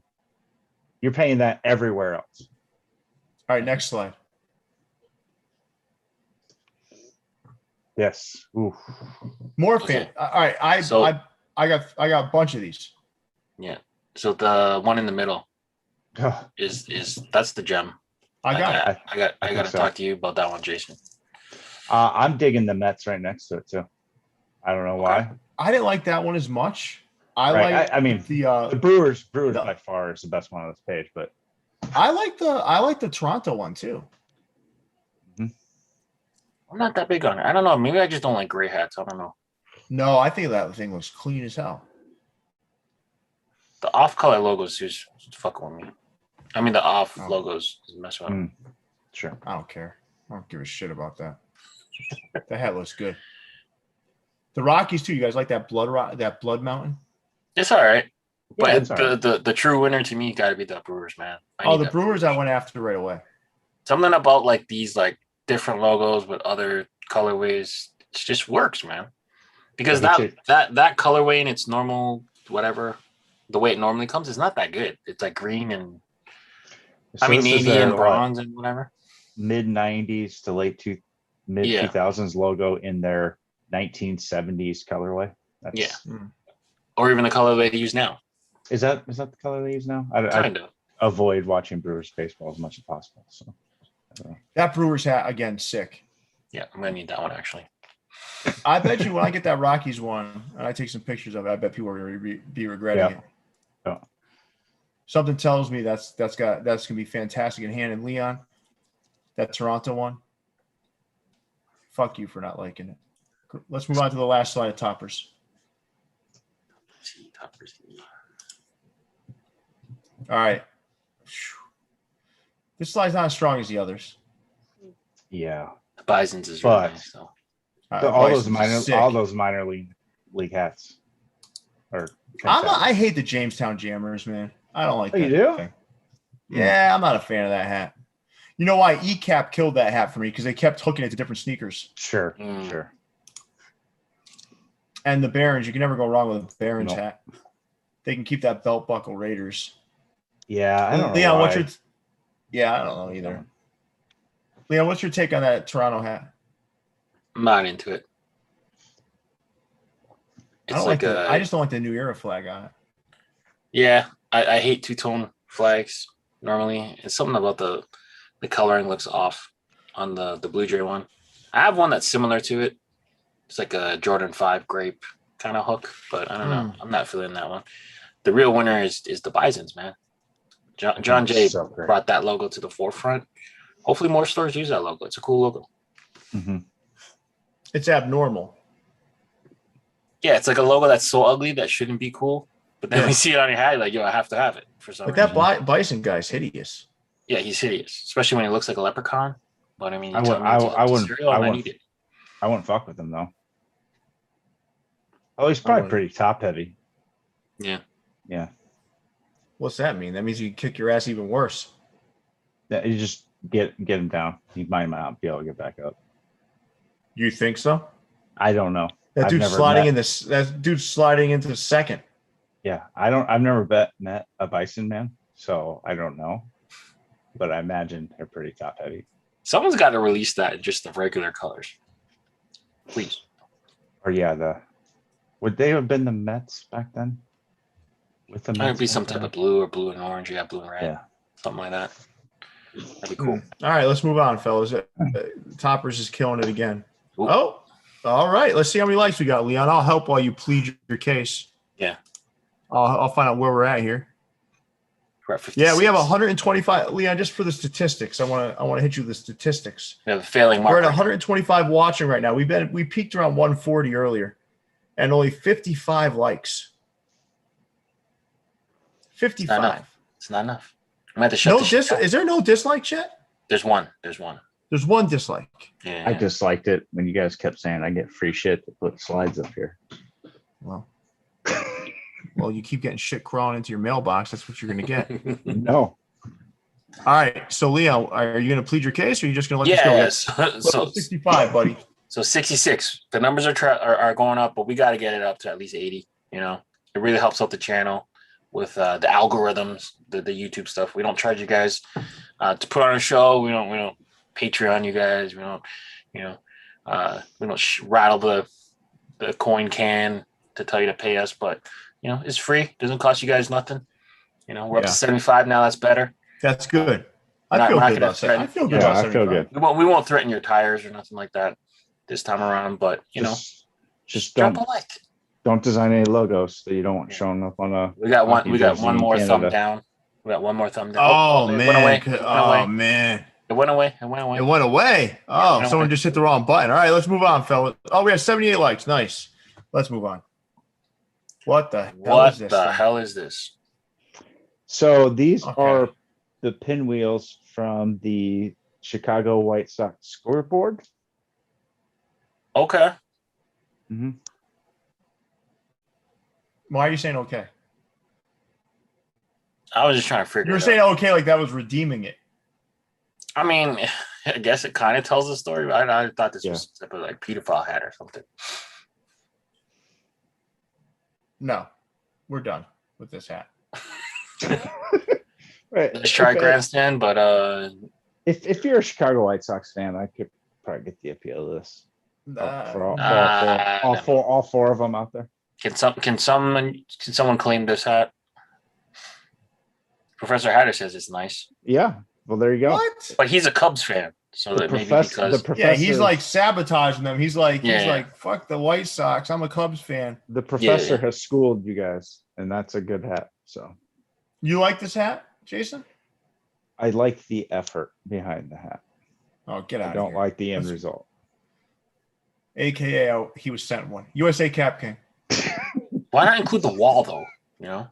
You're paying that everywhere else. All right, next slide. Yes. Ooh. More Okay. fan. All right, I got a bunch of these. Yeah. So the one in the middle Ugh. is that's the gem. I got it. I got to so. talk to you about that one, Jason. I'm digging the Mets right next to it too. I don't know why. I didn't like that one as much. I mean, the the Brewers by far is the best one on this page, but I like the Toronto one too. I'm not that big on it. I don't know. Maybe I just don't like gray hats. I don't know. No, I think that thing looks clean as hell. The off-color logos is fucking with me. I mean, the off logos is messing with me. sure. I don't care. I don't give a shit about that. The hat looks good. The Rockies too. You guys like that blood mountain? It's all right. But Yeah, it's all right. the true winner to me got to be the Brewers, man. The Brewers I went after right away. Something about like these like different logos with other colorways. It just works, man. Because Yeah, that colorway in its normal whatever, the way it normally comes is not that good. It's like green and So this is navy their, and bronze and whatever. mid 90s to mid 2000s logo in their 1970s colorway. That's, Yeah. Or even the color they use now. Is that the color they use now? I Kind of. avoid watching Brewers baseball as much as possible. So That Brewers hat again, sick. Yeah, I'm gonna need that one actually. I bet you when I get that Rockies one and I take some pictures of it, I bet people are going to be regretting it. Yeah. Something tells me that's going to be fantastic in hand. And Leon, that Toronto one, fuck you for not liking it. Let's move on to the last slide of toppers. All right. This slide's not as strong as the others. yeah, The Bison's is really nice though. all those minor league hats are. I hate the Jamestown Jammers, man. I don't like that. You do? Thing. Yeah, I'm not a fan of that hat. You know why? ECAP killed that hat for me because they kept hooking it to different sneakers. Sure. And the Barons, you can never go wrong with a Barons hat. They can keep that belt buckle Raiders. Yeah, I don't know. Leon, why. I don't know either. Leon, what's your take on that Toronto hat? I'm not into it. It's I just don't like the New Era flag on it. Yeah, I hate two-tone flags normally. It's something about the coloring looks off on the Blue Jay one. I have one that's similar to it. It's like a Jordan 5 grape kind of hook, but I don't know. I'm not feeling that one. The real winner is the Bisons, man. John Jay brought that logo to the forefront. Hopefully more stores use that logo. It's a cool logo. Mm-hmm. It's abnormal. Yeah, it's like a logo that's so ugly that shouldn't be cool. But then we see it on your hat, like, yo, I have to have it for some reason. That Bison guy's hideous. Yeah, he's hideous, especially when he looks like a leprechaun. But I mean, I wouldn't fuck with him though. Oh, he's probably pretty top heavy. Yeah. What's that mean? That means you can kick your ass even worse. Yeah, you just get him down. He might not be able to get back up. You think so? I don't know. That dude's sliding into second. Yeah, I've never met a Bison man, so I don't know. But I imagine they're pretty top heavy. Someone's got to release that in just the regular colors, please. Or would they have been the Mets back then? With the Mets, might be some type of blue or blue and orange. Yeah, blue and red. Yeah, something like that. That'd be cool. All right, let's move on, fellas. Toppers is killing it again. Ooh. Oh, all right. Let's see how many likes we got, Leon. I'll help while you plead your case. Yeah. I'll find out where we're at here. We're at 56. Yeah, we have 125. Leon, just for the statistics, I want to hit you with the statistics. We have a failing mark. We're at 125 watching right now. We peaked around 140 earlier, and only 55 likes. 55. It's not enough. I'm at the shut. Is there no dislike yet? There's one. There's one dislike. Yeah. I disliked it when you guys kept saying I get free shit to put slides up here. Well, you keep getting shit crawling into your mailbox. That's what you're going to get. No. All right. So, Leo, are you going to plead your case, or are you just going to let this go? Yes. So 65, buddy. So 66. The numbers are going up, but we got to get it up to at least 80. You know, it really helps out the channel with the algorithms, the YouTube stuff. We don't charge you guys to put on a show. We don't Patreon you guys. We don't, we don't rattle the coin can to tell you to pay us, but it's free. Doesn't cost you guys nothing. We're up to 75 now. That's better. That's good. I feel good about that. I feel good. Yeah, I feel good. We won't threaten your tires or nothing like that this time around, but just drop a like. Don't design any logos that you don't want showing up on a. We got one more thumb down. We got one more thumb down. Oh, man. It went away. Man. It went away. It went away. Oh, someone just hit the wrong button. All right, let's move on, fellas. Oh, we have 78 likes. Nice. Let's move on. What the hell is this? So these are the pinwheels from the Chicago White Sox scoreboard. Okay. Mm-hmm. Why are you saying okay? I was just trying to figure it out. You were saying okay like that was redeeming it. I mean, I guess it kind of tells the story. I thought this was a type of like pedophile hat or something. No, we're done with this hat. Right. Let's try grandstand, but if you're a Chicago White Sox fan, I could probably get the appeal of this. For all four of them out there. Can someone claim this hat? Professor Hatter says it's nice, Yeah. Well, there you go. What? but he's a Cubs fan, so that maybe because Yeah, he's like sabotaging them. He's like, Yeah. fuck the White Sox. I'm a Cubs fan. the professor Yeah. has schooled you guys, and that's a good hat. So You like this hat, Jason? I like the effort behind the hat. Oh, get out I of don't here. like the end result. AKA, he was sent one. USA Cap King. why not include the wall though? You know,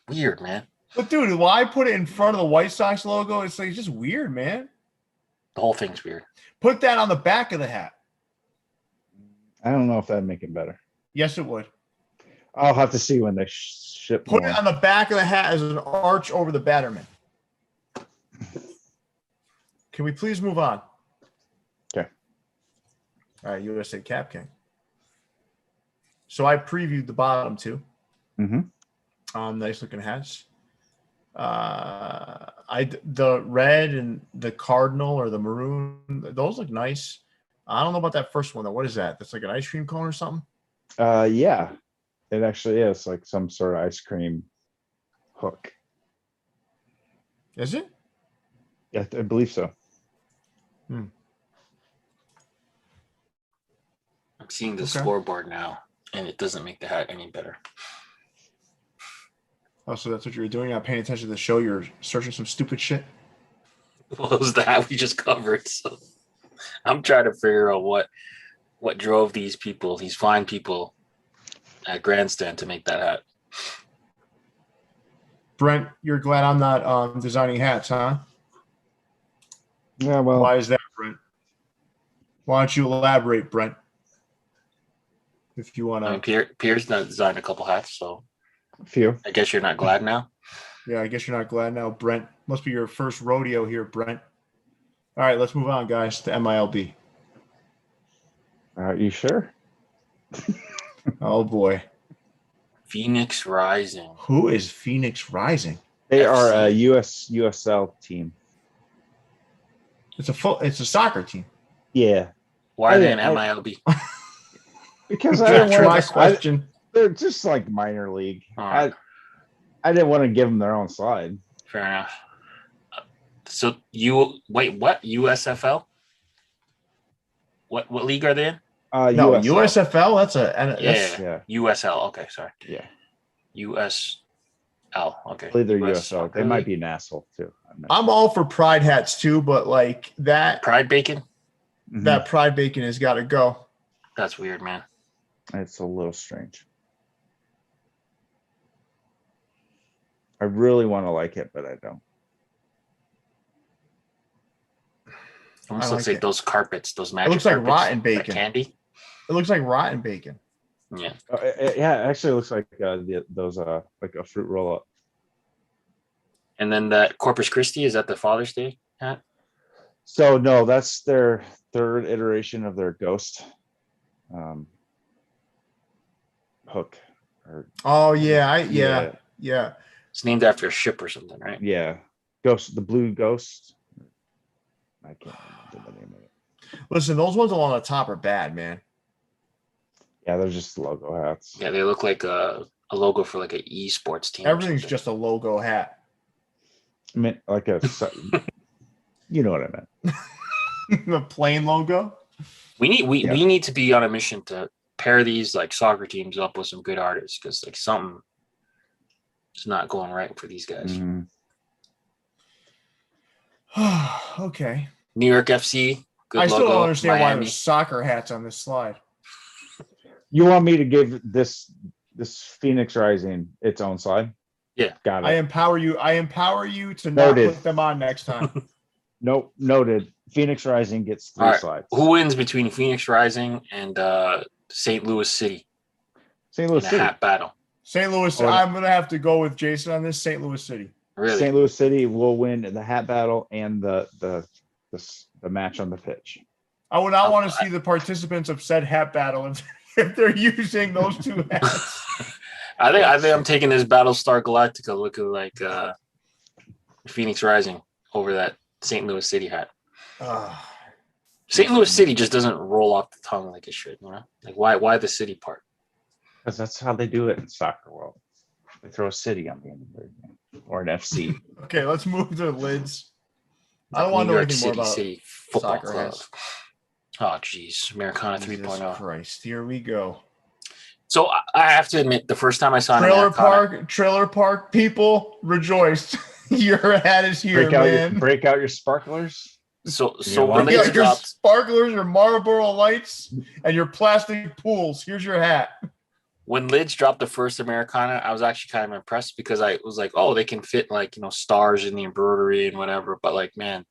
weird, man. But dude, why put it in front of the White Sox logo? It's like just weird, man. The whole thing's weird. Put that on the back of the hat. I don't know if that'd make it better. Yes, it would. I'll have to see when they ship Put more. it on the back of the hat as an arch over the batterman. Can we please move on? Okay. All right, USA Cap King. So I previewed the bottom two. Nice looking hats. The red and the cardinal or the maroon, those look nice. I don't know about that first one though. What is that? That's like an ice cream cone or something? Yeah, it actually is like some sort of ice cream hook. Is it? Yeah, I believe so. I'm seeing the Okay. scoreboard now, and it doesn't make the hat any better. Oh, so that's what you were doing? You're not paying attention to the show. You're searching some stupid shit. Well, it was the hat we just covered, so I'm trying to figure out what drove these fine people at Grandstand to make that hat. Brent, you're glad I'm not designing hats, huh? Yeah, well, Why is that, Brent? Why don't you elaborate, Brent? If you want I mean, to. Pierce designed a couple hats, so a few. I guess you're not glad now. Yeah, I guess you're not glad now, Brent. Must be your first rodeo here, Brent. All right, let's move on, guys, to MILB. Are you sure? Oh, boy. Phoenix Rising. Who is Phoenix Rising? They are a FC. USL team. It's a soccer team. Yeah, Why are they in I- MILB? because I didn't That's my want to. question. They're just like minor league. All right. I didn't want to give them their own slide. Fair enough. So what? USFL? What league are they in? No, USL. USFL. That's Yeah. Yeah, USL. Okay, sorry. yeah. USL. Okay. I believe they're US USL. They Soccer might League. be NASL too. not I'm all for pride hats too, but like that Pride Bacon. Mhm. that pride bacon has got to go. That's weird, man. It's a little strange. I really want to like it, but I don't. Almost I looks like like it. those carpets, those magic looks like carpets, rotten that bacon. candy. It looks like rotten bacon. Yeah. Yeah, it actually looks like those like a fruit roll up. And then that Corpus Christi, is that the Father's Day hat? So no, that's their third iteration of their ghost hook. Or Oh yeah. It's named after a ship or something, right? yeah, ghost, the blue ghost. I can't remember the name of it. Listen, those ones along the top are bad, man. Yeah, they're just logo hats. Yeah, they look like a logo for like an esports team. or Everything's something. just a logo hat. I mean, like a, you know what I meant. The plain logo. We Yeah. need to be on a mission to pair these like soccer teams up with some good artists, because like something is not going right for these guys. Mhm. Okay. New York FC. Good I still logo. don't understand why Miami. there's soccer hats on this slide. You want me to give this Phoenix Rising its own slide? Yeah. Got it. I empower you to not Noted. put them on next time. Nope, noted. Phoenix Rising gets 3 All right. slides. Who wins between Phoenix Rising and St. Louis City St. in Louis a City. hat battle? St. Louis. Oh, no. I'm gonna have to go with Jason on this. St. Louis City. Really? St. Louis City will win the hat battle and the match on the pitch. I would not want to see the participants of said hat battle if they're using those two hats. I think I'm taking this Battlestar Galactica looking like Phoenix Rising over that St. Louis City hat. St. Louis City just doesn't roll off the tongue like it should, you know? Like why the city part? Because that's how they do it in soccer world. They throw a city on the end of their game or an FC. Okay, let's move to the lids. I don't Like want to New know York anything more City about City Football soccer Club. heads. Oh, geez. Americana Jesus 3.0. Christ, here we go. So I have to admit, the first time I saw an Americana, Trailer park people rejoiced. Your hat is here, man. Break out your sparklers. so Yeah, when You Lids got your dropped, sparklers, your Marlboro lights, and your plastic pools. Here's your hat. when Lids dropped the first Americana, I was actually kind of impressed because I was like, oh, they can fit like, stars in the embroidery and whatever. But like, man,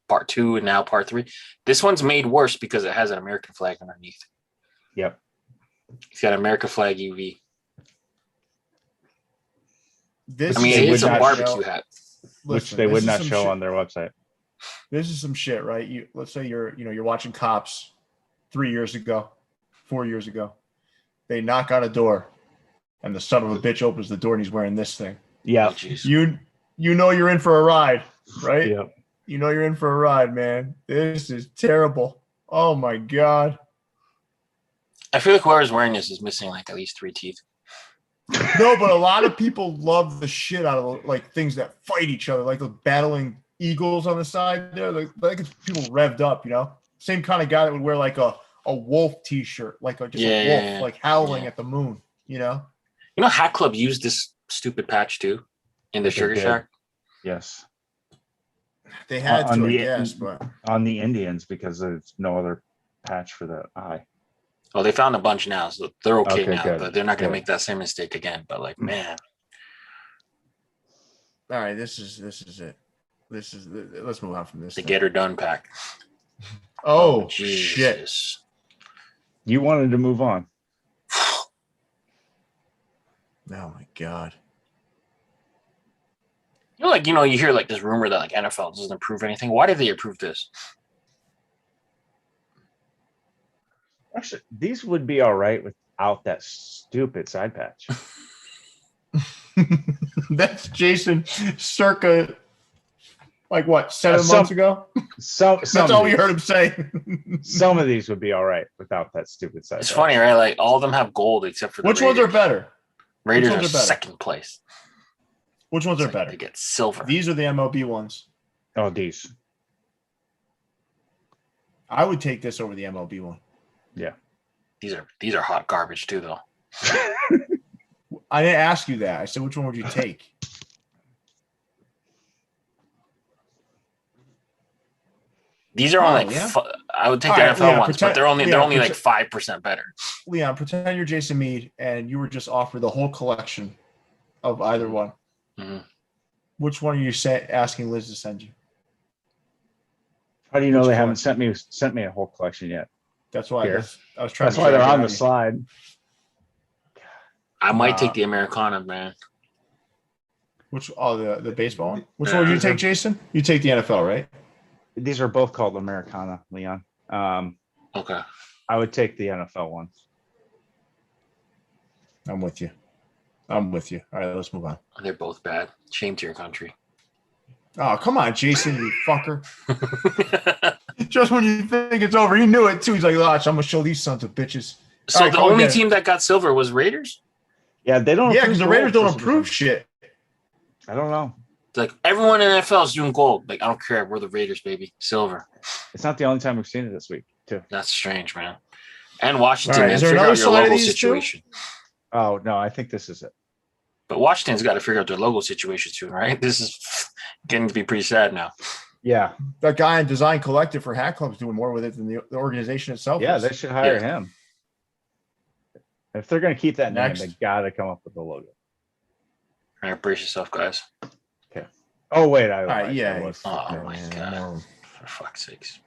part 2 and now part 3. This one's made worse because it has an American flag underneath. Yep. It's got an American flag UV. This I mean, They it's a would not barbecue hat. Which Listen, they this would is not some show shit. on their website. This is some shit, right? Let's say you're watching Cops 3 years ago, 4 years ago. They knock on a door, and the son of a bitch opens the door, and he's wearing this thing. Yeah. Oh, geez. You know you're in for a ride, right? Yep. You know you're in for a ride, man. This is terrible. Oh my god. I feel like whoever's wearing this is missing like at least 3 teeth. No, but a lot of people love the shit out of like things that fight each other, like the battling eagles on the side there. Like it's people revved up, Same kind of guy that would wear like a wolf t-shirt, like a wolf, like howling at the moon, Hat Club used this stupid patch too in the Sugar did. Shack. Yes. They had On to, I the- guess, but On the Indians because there's no other patch for the eye. Oh, they found a bunch now, so they're okay now. Good. But they're not going to Good. make that same mistake again. But like, man, all right, this is it. Let's move on from this. the thing. get her done pack. Oh shit. Jesus. You wanted to move on. Oh my god. You hear like this rumor that like NFL doesn't approve anything. Why did they approve this? Actually, these would be all right without that stupid side patch. That's Jason circa like what, 7 Some- months ago? That's all we heard him say. Some of these would be all right without that stupid side It's patch. funny, right? Like all of them have gold except for the Which ones are better? Raiders ones are are better? second place. Which ones It's are like better? They get silver. These are the MLB ones. Oh, these. I would take this over the MLB one. These are hot garbage too, though. I didn't ask you that. I said, which one would you take? These are only yeah. I would take All the right, NFL Leon, ones, but pretend- they're only Leon, like 5% better. Leon, pretend you're Jason Mead and you were just offered the whole collection of either one. Mhm. Which one are you asking Liz to send you? How do you know Which they one? haven't sent me a whole collection yet? That's why Here. I was trying That's to why they're drag it on out the of slide. I might Nah. take the Americana, man. Which the baseball one? Which one would you take, Jason? You take the NFL, right? These are both called Americana, Leon. Okay. I would take the NFL ones. I'm with you. All right, let's move on. They're both bad. Shame to your country. Oh, come on, Jason, you fucker. Just when you think it's over, he knew it too. He's like, watch, I'm going to show these sons of bitches. So All right, the go only ahead. team that got silver was Raiders? Yeah, they don't. Yeah, approve because the gold Raiders don't for some approve reason. shit. I don't know. It's like everyone in the NFL is doing gold. Like, I don't care. We're the Raiders, baby. Silver. It's not the only time we've seen it this week, too. That's strange, man. And Washington, All right, man, is there figure another out your slide of logo these, too? situation. Oh no, I think this is it. But Washington's got to figure out their logo situation soon, right? This is getting to be pretty sad now. Yeah, That guy in Design Collective for Hat Club is doing more with it than the organization itself. yeah, is. they should hire Yeah. him. If they're going to keep that Next. name, they got to come up with a logo. All right, brace yourself, guys. Oh wait, I All right, lied. yeah. That was- Oh, Yeah, my man, God. more- For fuck's sakes.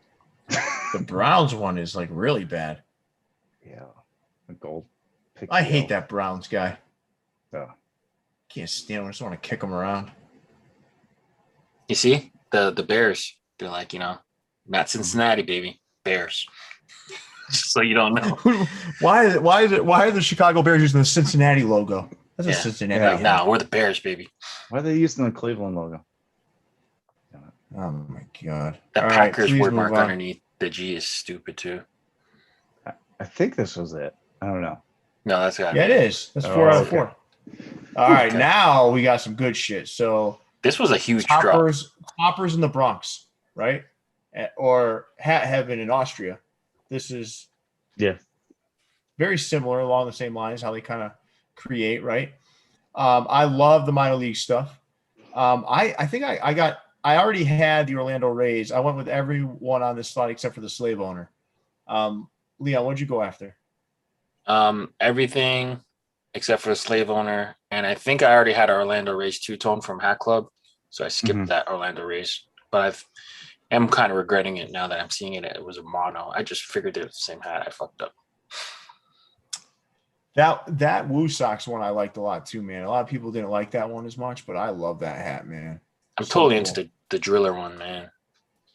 The Browns one is like really bad. yeah, a gold. I hate that Browns guy. Oh. Can't stand him. I just want to kick him around. You see? The Bears, they're like, not Cincinnati, baby. Bears. Just so you don't know. Why are the Chicago Bears using the Cincinnati logo? That's Yeah. a Cincinnati. Yeah. Like, no, we're the Bears, baby. Why are they using the Cleveland logo? Oh my god. That All right, Packers please word move mark on. underneath the G is stupid, too. I think this was it. I don't know. No, that's got Yeah, it is. That's 4 out of 4. All right, Okay. now we got some good shit. So This was a huge drop. Toppers in the Bronx, right? Or Hat Heaven in Austria. This is very similar along the same lines, how they kind of create, right? I love the minor league stuff. I think I already had the Orlando Rays. I went with everyone on this slide except for the slave owner. Leon, what'd you go after? Everything except for the slave owner. And I think I already had Orlando Rays two-tone from Hat Club. So I skipped that Orlando Rays. But I'm kind of regretting it now that I'm seeing it. It was a mono. I just figured it was the same hat. I fucked up. That Woo Sox one I liked a lot too, man. A lot of people didn't like that one as much, but I love that hat, man. I'm totally into the Driller one, man.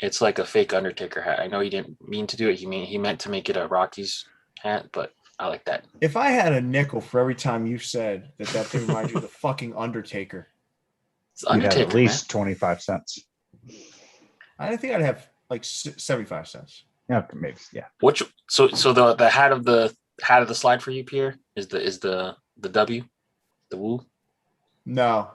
It's like a fake Undertaker hat. I know he didn't mean to do it. He meant to make it a Rockies hat, but I like that. If I had a nickel for every time you said that thing reminds you of the fucking Undertaker, It's Undertaker, you'd have at least 25 cents. I think I'd have like 75 cents. Yeah, maybe. Yeah. So the hat of the slide for you, Pierre, is the W, the Woo? No.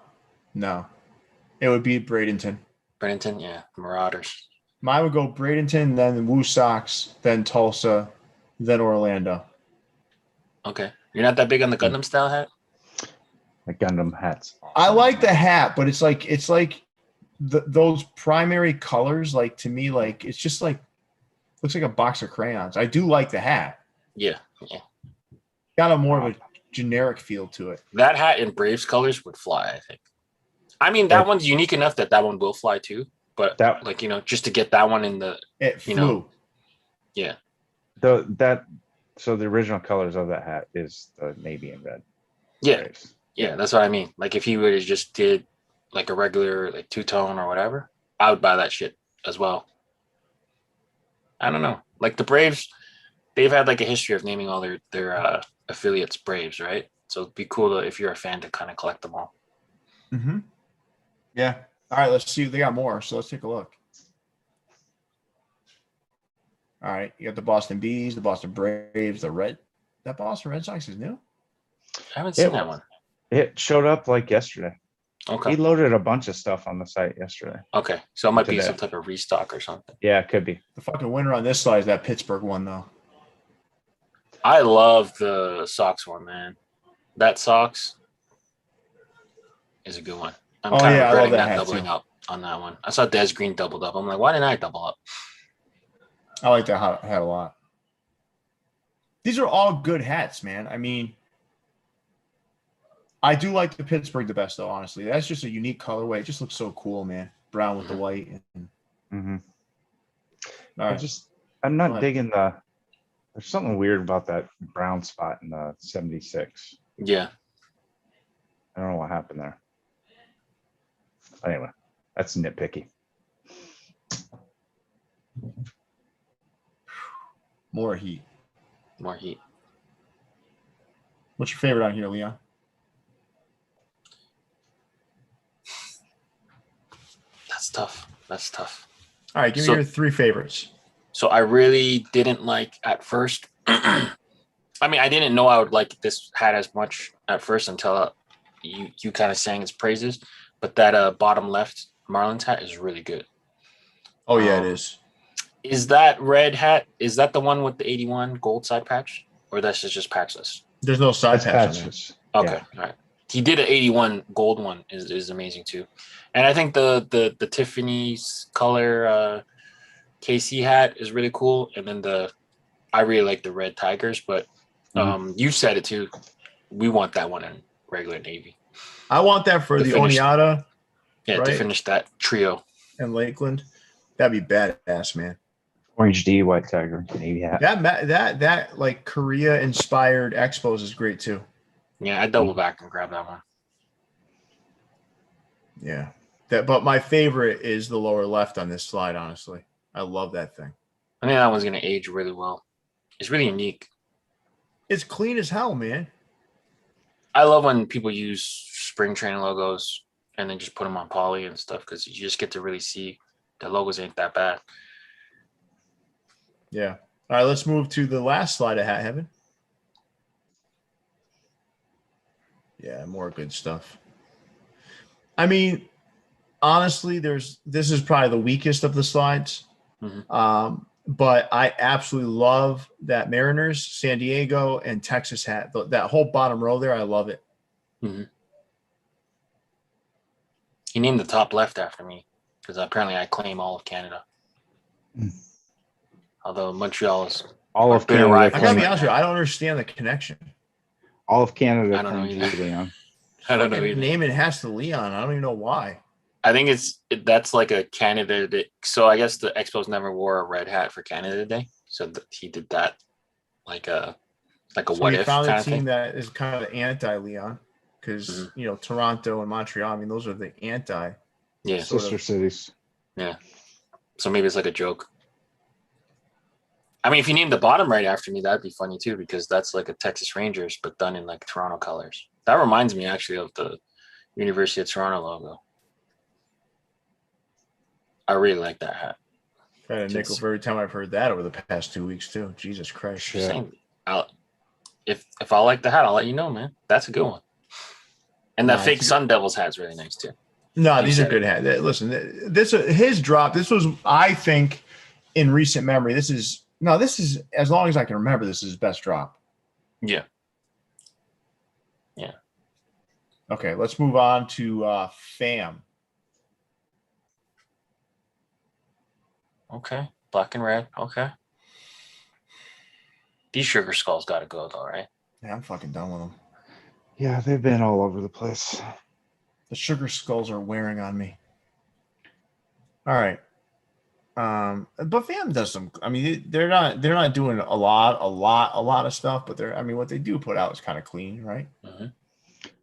It would be Bradenton. Bradenton, yeah, Marauders. Mine would go Bradenton, then the Woo Sox, then Tulsa, then Orlando. Okay. You're not that big on the Gundam style hat? The Gundam hats. I like the hat, but it's like those primary colors, like to me, like it's just like looks like a box of crayons. I do like the hat. Yeah. Got a more of a generic feel to it. That hat in Braves colors would fly, I think. I mean, that one's unique enough that one will fly too. But just to get that one in the flew. Yeah. So the original colors of that hat is the navy and red. Yeah. Braves. Yeah, that's what I mean. Like if he would have just did like a regular like two-tone or whatever, I would buy that shit as well. I don't know. Like the Braves, they've had like a history of naming all their affiliates Braves, right? So it'd be cool if you're a fan to kind of collect them all. Mm-hmm. Yeah. All right, let's see. They got more, so let's take a look. All right, you got the Boston Bees, the Boston Braves, that Boston Red Sox is new? I haven't seen that one. It showed up like yesterday. Okay. He loaded a bunch of stuff on the site yesterday. Okay. So it might be some type of restock or something. Yeah, it could be. The fucking winner on this slide is that Pittsburgh one, though. I love the Sox one, man. That Sox is a good one. I'm kind of regretting not doubling up on that one. I saw Des Green doubled up. I'm like, why didn't I double up? I like that hat a lot. These are all good hats, man. I mean, I do like the Pittsburgh the best, though, honestly. That's just a unique colorway. It just looks so cool, man. Brown with the white. Mm-hmm. All right. I'm not digging there's something weird about that brown spot in the 76. Yeah. I don't know what happened there. Anyway, that's nitpicky. More heat. What's your favorite on here, Leon? That's tough. All right, give me your 3 favorites. So I really didn't like at first. I mean, I didn't know I would like this hat as much at first until you kind of sang its praises. But that bottom left Marlins hat is really good. Oh, yeah, it is. Is that red hat? Is that the one with the 81 gold side patch? Or that's just patchless? There's no side patches. Okay, all right. He did an 81 gold one is amazing too. And I think the Tiffany's color KC hat is really cool. And then I really like the red Tigers, but you said it too. We want that one in regular navy. I want that for the Oneata. Yeah, right? To finish that trio. And Lakeland. That'd be badass, man. Orange D, white tiger, navy hat. That like Korea inspired Expos is great too. Yeah, I double back and grab that one. Yeah. But my favorite is the lower left on this slide, honestly. I love that thing. I think that one's gonna age really well. It's really unique. It's clean as hell, man. I love when people use spring training logos and then just put them on poly and stuff because you just get to really see the logos ain't that bad. Yeah. All right, let's move to the last slide of Hat Heaven. Yeah, more good stuff. I mean, honestly, this is probably the weakest of the slides. But I absolutely love that Mariners, San Diego, and Texas hat. That whole bottom row there, I love it. He named the top left after me because apparently I claim all of Canada. Although Montreal is All of bitter Canada. rivals I gotta be right honest with you, now. I don't understand the connection. All of Canada I don't know claims either. you, Leon. I don't know Fucking either. naming has to Leon. I don't even know why. I think that's like a Canada Day. So I guess the Expos never wore a red hat for Canada Day. So he did that like a So what he if found kind a of team thing. that is kind of anti-Leon because Toronto and Montreal. I mean, those are the anti. Yeah. sort Sister of. cities. Yeah. So maybe it's like a joke. I mean, if you named the bottom right after me, that'd be funny too, because that's like a Texas Rangers, but done in like Toronto colors. That reminds me actually of the University of Toronto logo. I really like that hat. I had a nickel for every time I've heard that over the past 2 weeks too. Jesus Christ! Same. If I like the hat, I'll let you know, man. That's a good one. And that fake Sun Devils hat's really nice too. No, these are good hats. Listen, his drop. This was, I think, in recent memory. This is as long as I can remember. This is his best drop. Yeah. Okay, let's move on to Fam. Okay, black and red. Okay. These sugar skulls got to go though, right? Yeah, I'm fucking done with them. Yeah, they've been all over the place. The sugar skulls are wearing on me. All right. But Fam does some. I mean, they're not doing a lot of stuff, but what they do put out is kind of clean, right?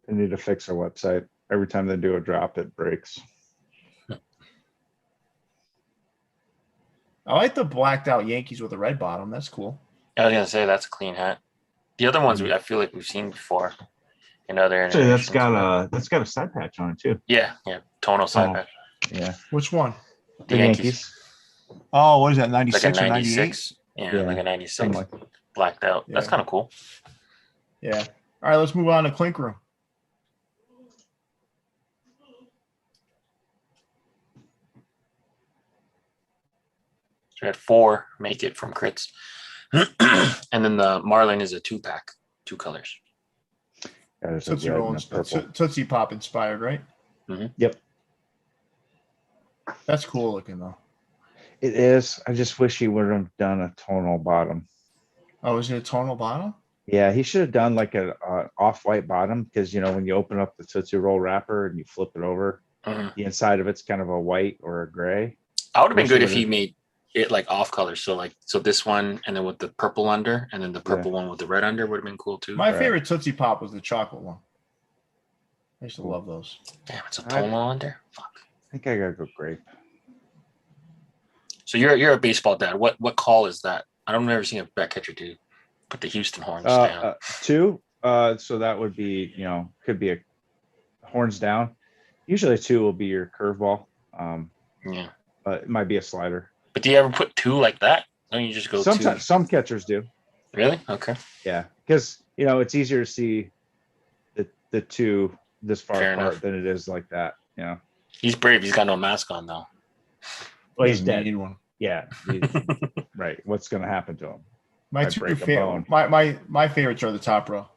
They need to fix their website. Every time they do a drop, it breaks. I like the blacked out Yankees with a red bottom. That's cool. I was gonna say that's a clean hat. The other ones I feel like we've seen before in other. Actually, that's got a side patch on it too. Yeah, tonal side patch. Yeah. Which one? The Yankees. Oh, what is that? 96 like a or 96. Yeah, like a 96. Like blacked out. That's kind of cool. Yeah. All right, let's move on to Clink Room. So we had 4 make it from crits. And then the Marlin is a 2-pack, 2 colors. Tootsie Pop inspired, right? Yep. That's cool looking though. It is. I just wish he would have done a tonal bottom. Oh, is it a tonal bottom? Yeah, he should have done like a off-white bottom because when you open up the Tootsie Roll wrapper and you flip it over, the inside of it's kind of a white or a gray. I would have been good if he made it like off colors. So this one and then with the purple under and then the purple one with the red under would have been cool too. My favorite Tootsie Pop was the chocolate one. I used to love those. Damn, it's a tonal under. Fuck. I think I gotta go grape. So you're a baseball dad. What call is that? I don't ever seen a bet catcher do put the Houston horns down. 2. So that would be could be a horns down. Usually 2 will be your curveball. Yeah. But it might be a slider. But do you ever put 2 like that? Don't you just go Sometimes 2? Some catchers do. Really? Okay. Yeah, because it's easier to see the 2 this far Fair apart enough. than it is like that. He's brave. He's got no mask on though. Well, he's dead. Need one. Yeah. Right. What's gonna happen to him? My two favorite. My favorites are the top row.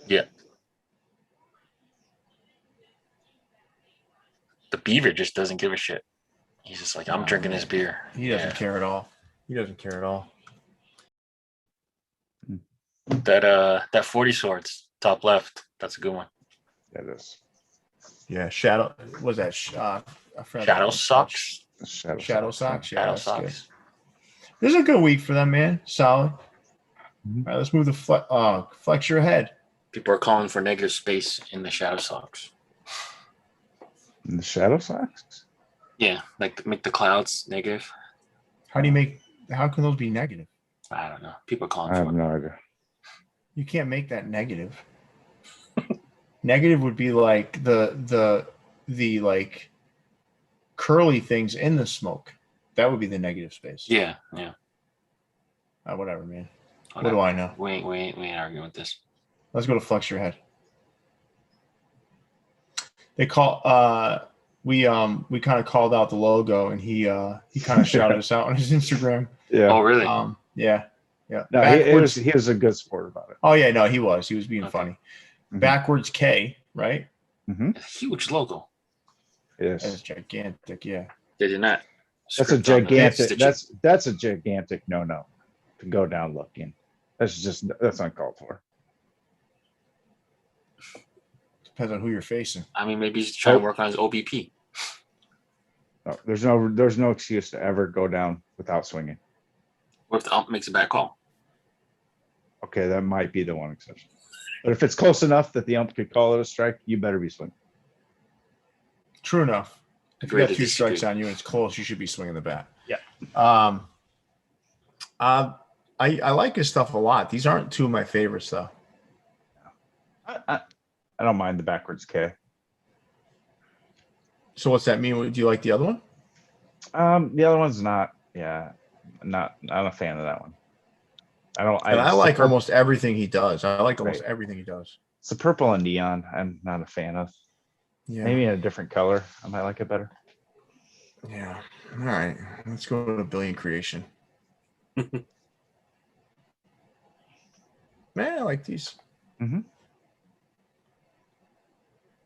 Yeah. The Beaver just doesn't give a shit. He's just like, I'm drinking this beer. He doesn't care at all. That 40 swords top left. That's a good one. That is. Yeah, Shadow. Was that Shadow Sox? Shadow Sox. Yeah, Shadow Sox. This is a good week for them, man. Solid. Mm-hmm. All right, let's move the flex your head. People are calling for negative space in the Shadow Sox. In the Shadow Sox? Yeah, like make the clouds negative. How can those be negative? I don't know. People are calling I for have it. no idea. You can't make that negative. Negative would be like the like curly things in the smoke. That would be the negative space. Yeah. Whatever, man. Whatever. What do I know? We ain't arguing with this. Let's go to flex your head. We kind of called out the logo, and he kind of shouted us out on his Instagram. Yeah. Oh, really? Yeah. No, he was a good sport about it. Oh yeah, no, he was being Okay. funny. Mhm. Backwards K, right? Huge logo. Yes. That's gigantic. Yeah. They did not. That's a script on the gigantic. stitching. That's a gigantic no to go down looking. That's uncalled for. Depends on who you're facing. I mean, maybe he's trying to work on his OBP. No, there's no excuse to ever go down without swinging. What if the ump makes a bad call? Okay, that might be the one exception. But if it's close enough that the ump could call it a strike, you better be swinging. True enough. If you Agree got to 2 strikes disagree. on you and it's close, you should be swinging the bat. Yeah. I like his stuff a lot. These aren't 2 of my favorites though. I don't mind the backwards K. So what's that mean? Do you like the other one? The other one's not. Yeah, not a fan of that one. I like almost everything he does. I like almost Right. everything he does. It's the purple and neon. I'm not a fan of. Yeah. Maybe in a different color, I might like it better. Yeah. All right. Let's go to Billion Creation. Man, I like these. Mhm.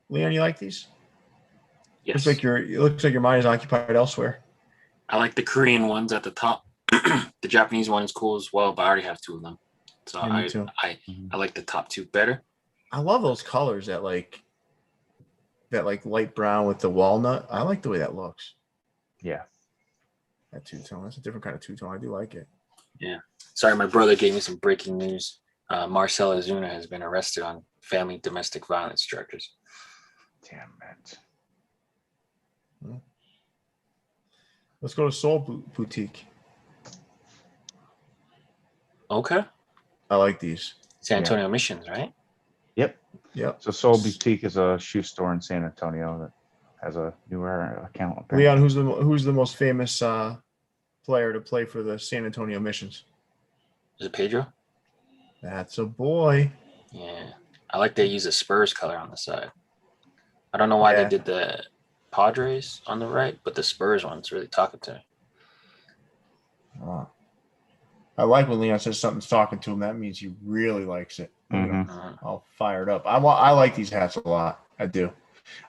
Leon, you like these? Yes. It looks like your mind is occupied elsewhere. I like the Korean ones at the top. The Japanese one is cool as well, but I already have 2 of them. So Yeah, me too. I like the top 2 better. I love those colors that light brown with the walnut. I like the way that looks. Yeah. That two-tone. That's a different kind of two-tone. I do like it. Yeah. Sorry, my brother gave me some breaking news. Marcel Ozuna has been arrested on family domestic violence charges. Damn it. Let's go to Soul Boutique. Okay. I like these. San Antonio Missions, right? Yep. So Soul Boutique is a shoe store in San Antonio that has a newer account. Apparently. Leon, who's the most famous player to play for the San Antonio Missions? Is it Pedro? That's a boy. Yeah. I like they use a Spurs color on the side. I don't know why they did the Padres on the right, but the Spurs one's really talking to me. Oh. I like when Leon says something's talking to him. That means he really likes it. Mhm. All fired up. I like these hats a lot. I do.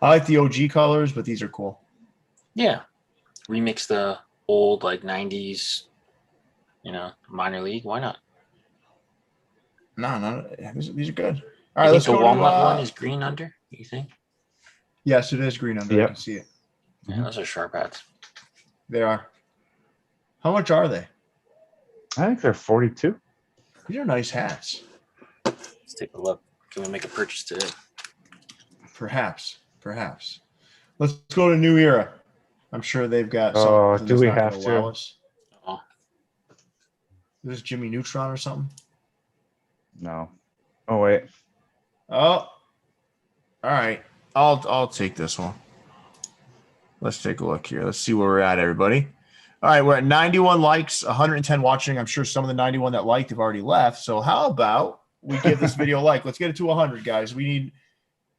I like the OG colors, but these are cool. Yeah. Remix the old like 90s, minor league. Why not? No, these are good. You All right, let's think go the Walmart to, one is green under, you think? Yes, it is green under. I Yep. can see it. Yeah, those are sharp hats. They are. How much are they? I think they're 42. These are nice hats. Let's take a look. Can we make a purchase today? Perhaps. Let's go to New Era. I'm sure they've got Oh, something do that's we not have gonna to? wow us. Oh, Is this Jimmy Neutron or something? No. Oh wait. Oh, all right. I'll take this one. Let's take a look here. Let's see where we're at, everybody. All right, we're at 91 likes, 110 watching. I'm sure some of the 91 that liked have already left. So how about we give this video a like? Let's get it to 100, guys. We need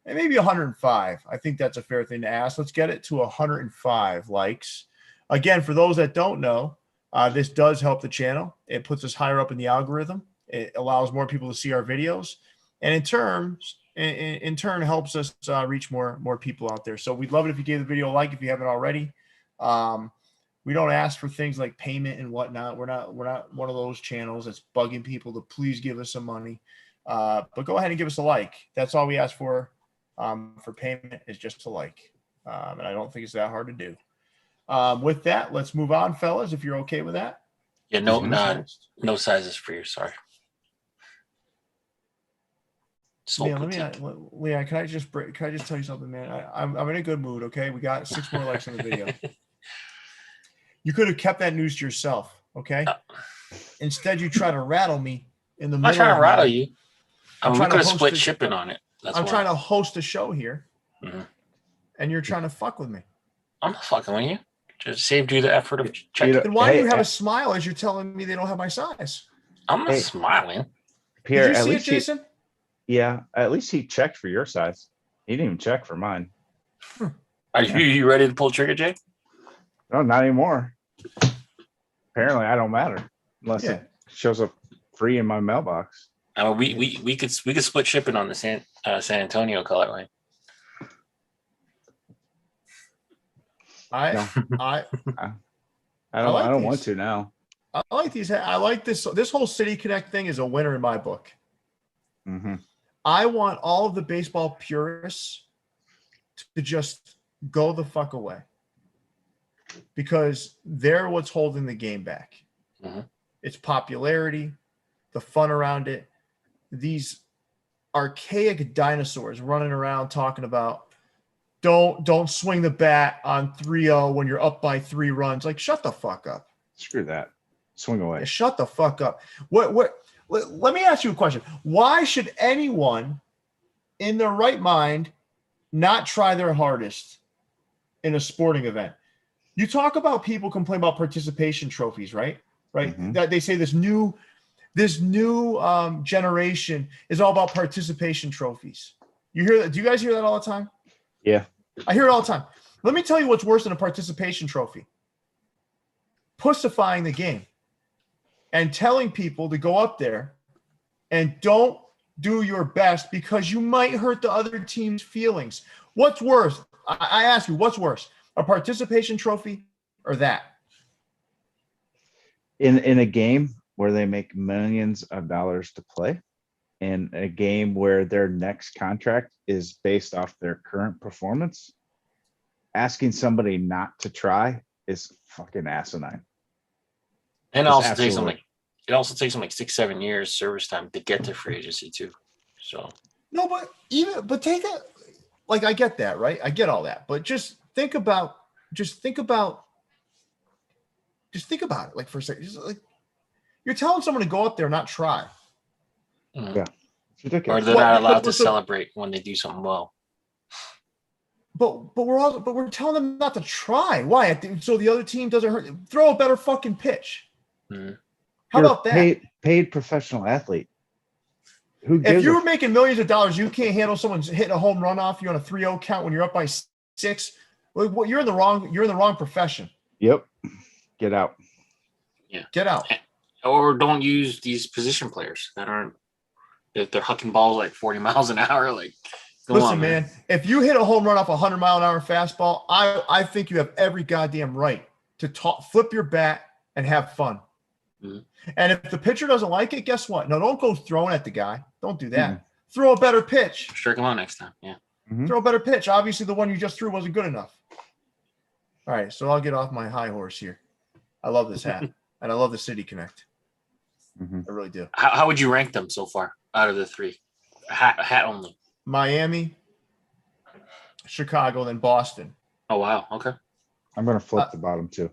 maybe 105. I think that's a fair thing to ask. Let's get it to 105 likes. Again, for those that don't know, this does help the channel. It puts us higher up in the algorithm. It allows more people to see our videos, and in turn helps us reach more people out there. So we'd love it if you gave the video a like if you haven't already. We don't ask for things like payment and whatnot. We're not one of those channels that's bugging people to please give us some money. But go ahead and give us a like. That's all we ask for payment is just a like. And I don't think it's that hard to do. With that, let's move on, fellas, if you're okay with that. yeah, no sizes for you. Sorry. Soul Boutique. Leon, can I just tell you something, man? I'm in a good mood. Okay, we got 6 more likes on the video. You could have kept that news to yourself. Okay. Instead, you try to rattle me in the I'm middle. not trying to rattle you. I'm We trying could to have host split a- shipping on it. That's I'm why. trying to host a show here, Mhm. and you're trying to fuck with me. I'm not fucking with you. Just saved you the effort of You checking. know- Then why do you Hey, have a smile as you're telling me they don't have my size? I'm not Hey. smiling. Pierre, Did you at see it, least Jason? at least he checked for your size. He didn't even check for mine. Are you ready to pull trigger, Jay? No, not anymore. Apparently, I don't matter unless it shows up free in my mailbox. I mean, we could split shipping on the San Antonio colorway. I don't want to now. I like these. I like this. This whole City Connect thing is a winner in my book. Mm-hmm. I want all of the baseball purists to just go the fuck away because they're what's holding the game back. Mm-hmm. Its popularity, the fun around it, these archaic dinosaurs running around talking about don't swing the bat on 3-0 when you're up by 3 runs. Like, shut the fuck up. Screw that. Swing away. Shut the fuck up. Let me ask you a question. Why should anyone in their right mind not try their hardest in a sporting event? You talk about people complain about participation trophies, right? Right. Mm-hmm. That they say this new generation is all about participation trophies. You hear that? Do you guys hear that all the time? Yeah. I hear it all the time. Let me tell you what's worse than a participation trophy. Pussifying the game and telling people to go up there and don't do your best because you might hurt the other team's feelings. What's worse? I ask you, what's worse? A participation trophy or that? In a game where they make millions of dollars to play, in a game where their next contract is based off their current performance, asking somebody not to try is fucking asinine. And it also takes them like 6-7 years service time to get to free agency too. So no, but take it like I get that, right? I get all that, but just think about it like for a second. Just like you're telling someone to go up there and not try. Yeah, it's ridiculous. Or they're not allowed to celebrate when they do something well. But we're telling them not to try. Why? So the other team doesn't hurt. Throw a better fucking pitch. Mm-hmm. How about that? Paid professional athlete. If you're making millions of dollars, you can't handle someone's hitting a home run off you on a 3-0 count when you're up by 6. Well, you're in the wrong profession. Yep. Get out. Yeah. Get out. Or don't use these position players that aren't. If they're hucking balls like 40 miles an hour, like. Listen, man. If you hit a home run off a 100-mile-an-hour fastball, I think you have every goddamn right to flip your bat and have fun. Mm-hmm. And if the pitcher doesn't like it, guess what? No, don't go throwing at the guy. Don't do that. Mm-hmm. Throw a better pitch. Strike him out next time. Yeah. Mm-hmm. Throw a better pitch. Obviously, the one you just threw wasn't good enough. All right, so I'll get off my high horse here. I love this hat, and I love the City Connect. Mm-hmm. I really do. How would you rank them so far out of the 3? Hat only. Miami, Chicago, then Boston. Oh wow. Okay. I'm gonna flip the bottom 2.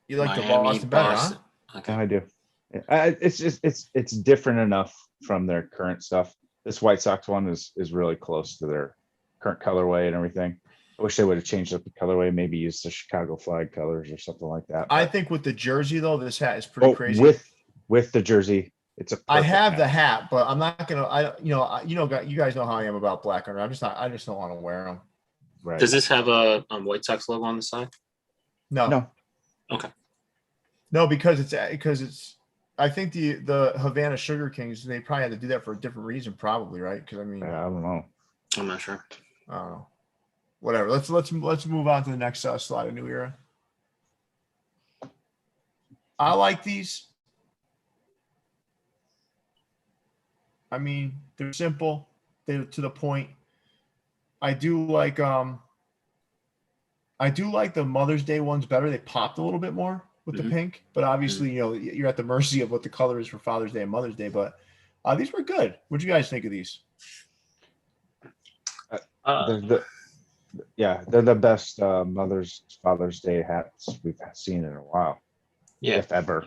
You like Miami, the Boston better, Boston. huh? Okay. I do. It's just it's different enough from their current stuff. This White Sox one is really close to their current colorway and everything. I wish they would have changed up the colorway, maybe used the Chicago flag colors or something like that. I think with the jersey though, this hat is pretty crazy. With the jersey, it's a. I have the hat, but I'm not gonna. You guys know how I am about black under. I just don't want to wear them. Right. Does this have a White Sox logo on the side? No. Okay. No, because it's. I think the Havana Sugar Kings, they probably had to do that for a different reason, probably, right? Because I mean, I don't know. I'm not sure. I don't know. Whatever. Let's move on to the next slide of New Era. I like these. I mean, they're simple. They're to the point. I do like the Mother's Day ones better. They popped a little bit more with the pink, but obviously, you're at the mercy of what the color is for Father's Day and Mother's Day. But these were good. What'd you guys think of these? They're the best Father's Day hats we've seen in a while. Yeah. If ever.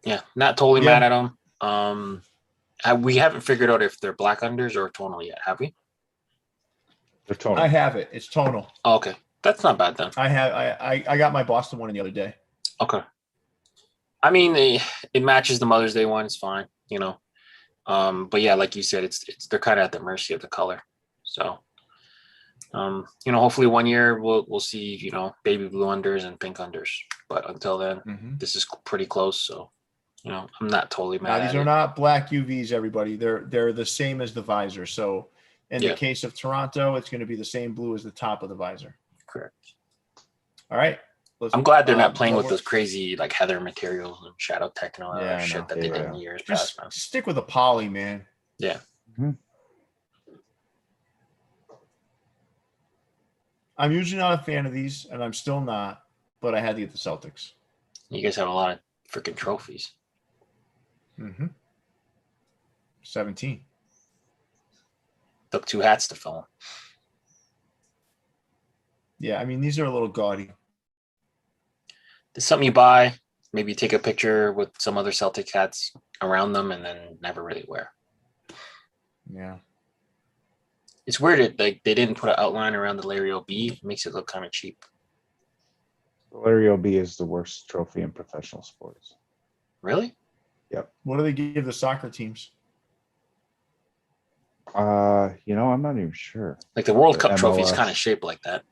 Yeah, not totally mad at them. We haven't figured out if they're black unders or tonal yet, have we? They're tonal. I have it. It's tonal. Oh, okay, that's not bad then. I got my Boston one the other day. Okay. I mean, it matches the Mother's Day one. It's fine. But yeah, like you said, it's they're kind of at the mercy of the color. So, hopefully one year we'll see, baby blue unders and pink unders. But until then, this is pretty close. So, I'm not totally mad. Now, these are not black UVs, everybody. They're the same as the visor. So in the case of Toronto, it's going to be the same blue as the top of the visor. Correct. All right. I'm glad they're not playing with those crazy like heather materials and shadow tech and all that shit that they did in years past. Just stick with the poly, man. Yeah. I'm usually not a fan of these, and I'm still not, but I had to get the Celtics. You guys have a lot of freaking trophies. 17. Took 2 hats to fill them. Yeah, I mean, these are a little gaudy. It's something you buy, maybe take a picture with some other Celtic hats around them, and then never really wear. Yeah. It's weird they didn't put an outline around the Larry OB. It makes it look kind of cheap. The Larry OB is the worst trophy in professional sports. Really? Yep. What do they give the soccer teams? I'm not even sure. Like the World Cup MLS. trophy is kind of shaped like that.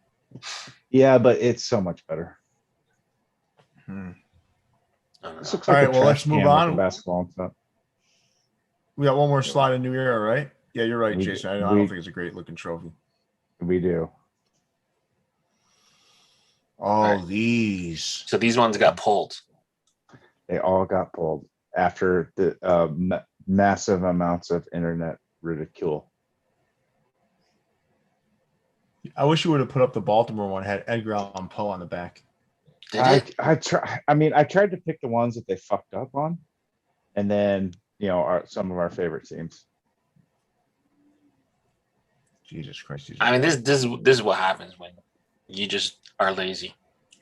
Yeah, but it's so much better. This looks like all right, well, let's move on. Basketball and stuff. We got one more slide in New Era, right? Yeah, you're right, Jason. I don't think it's a great looking trophy. We do. These. So these ones got pulled. They all got pulled after the massive amounts of internet ridicule. I wish you would have put up the Baltimore one. Had Edgar Allan Poe on the back. I tried to pick the ones that they fucked up on, and then some of our favorite teams. Jesus Christ! I mean, this is what happens when you just are lazy,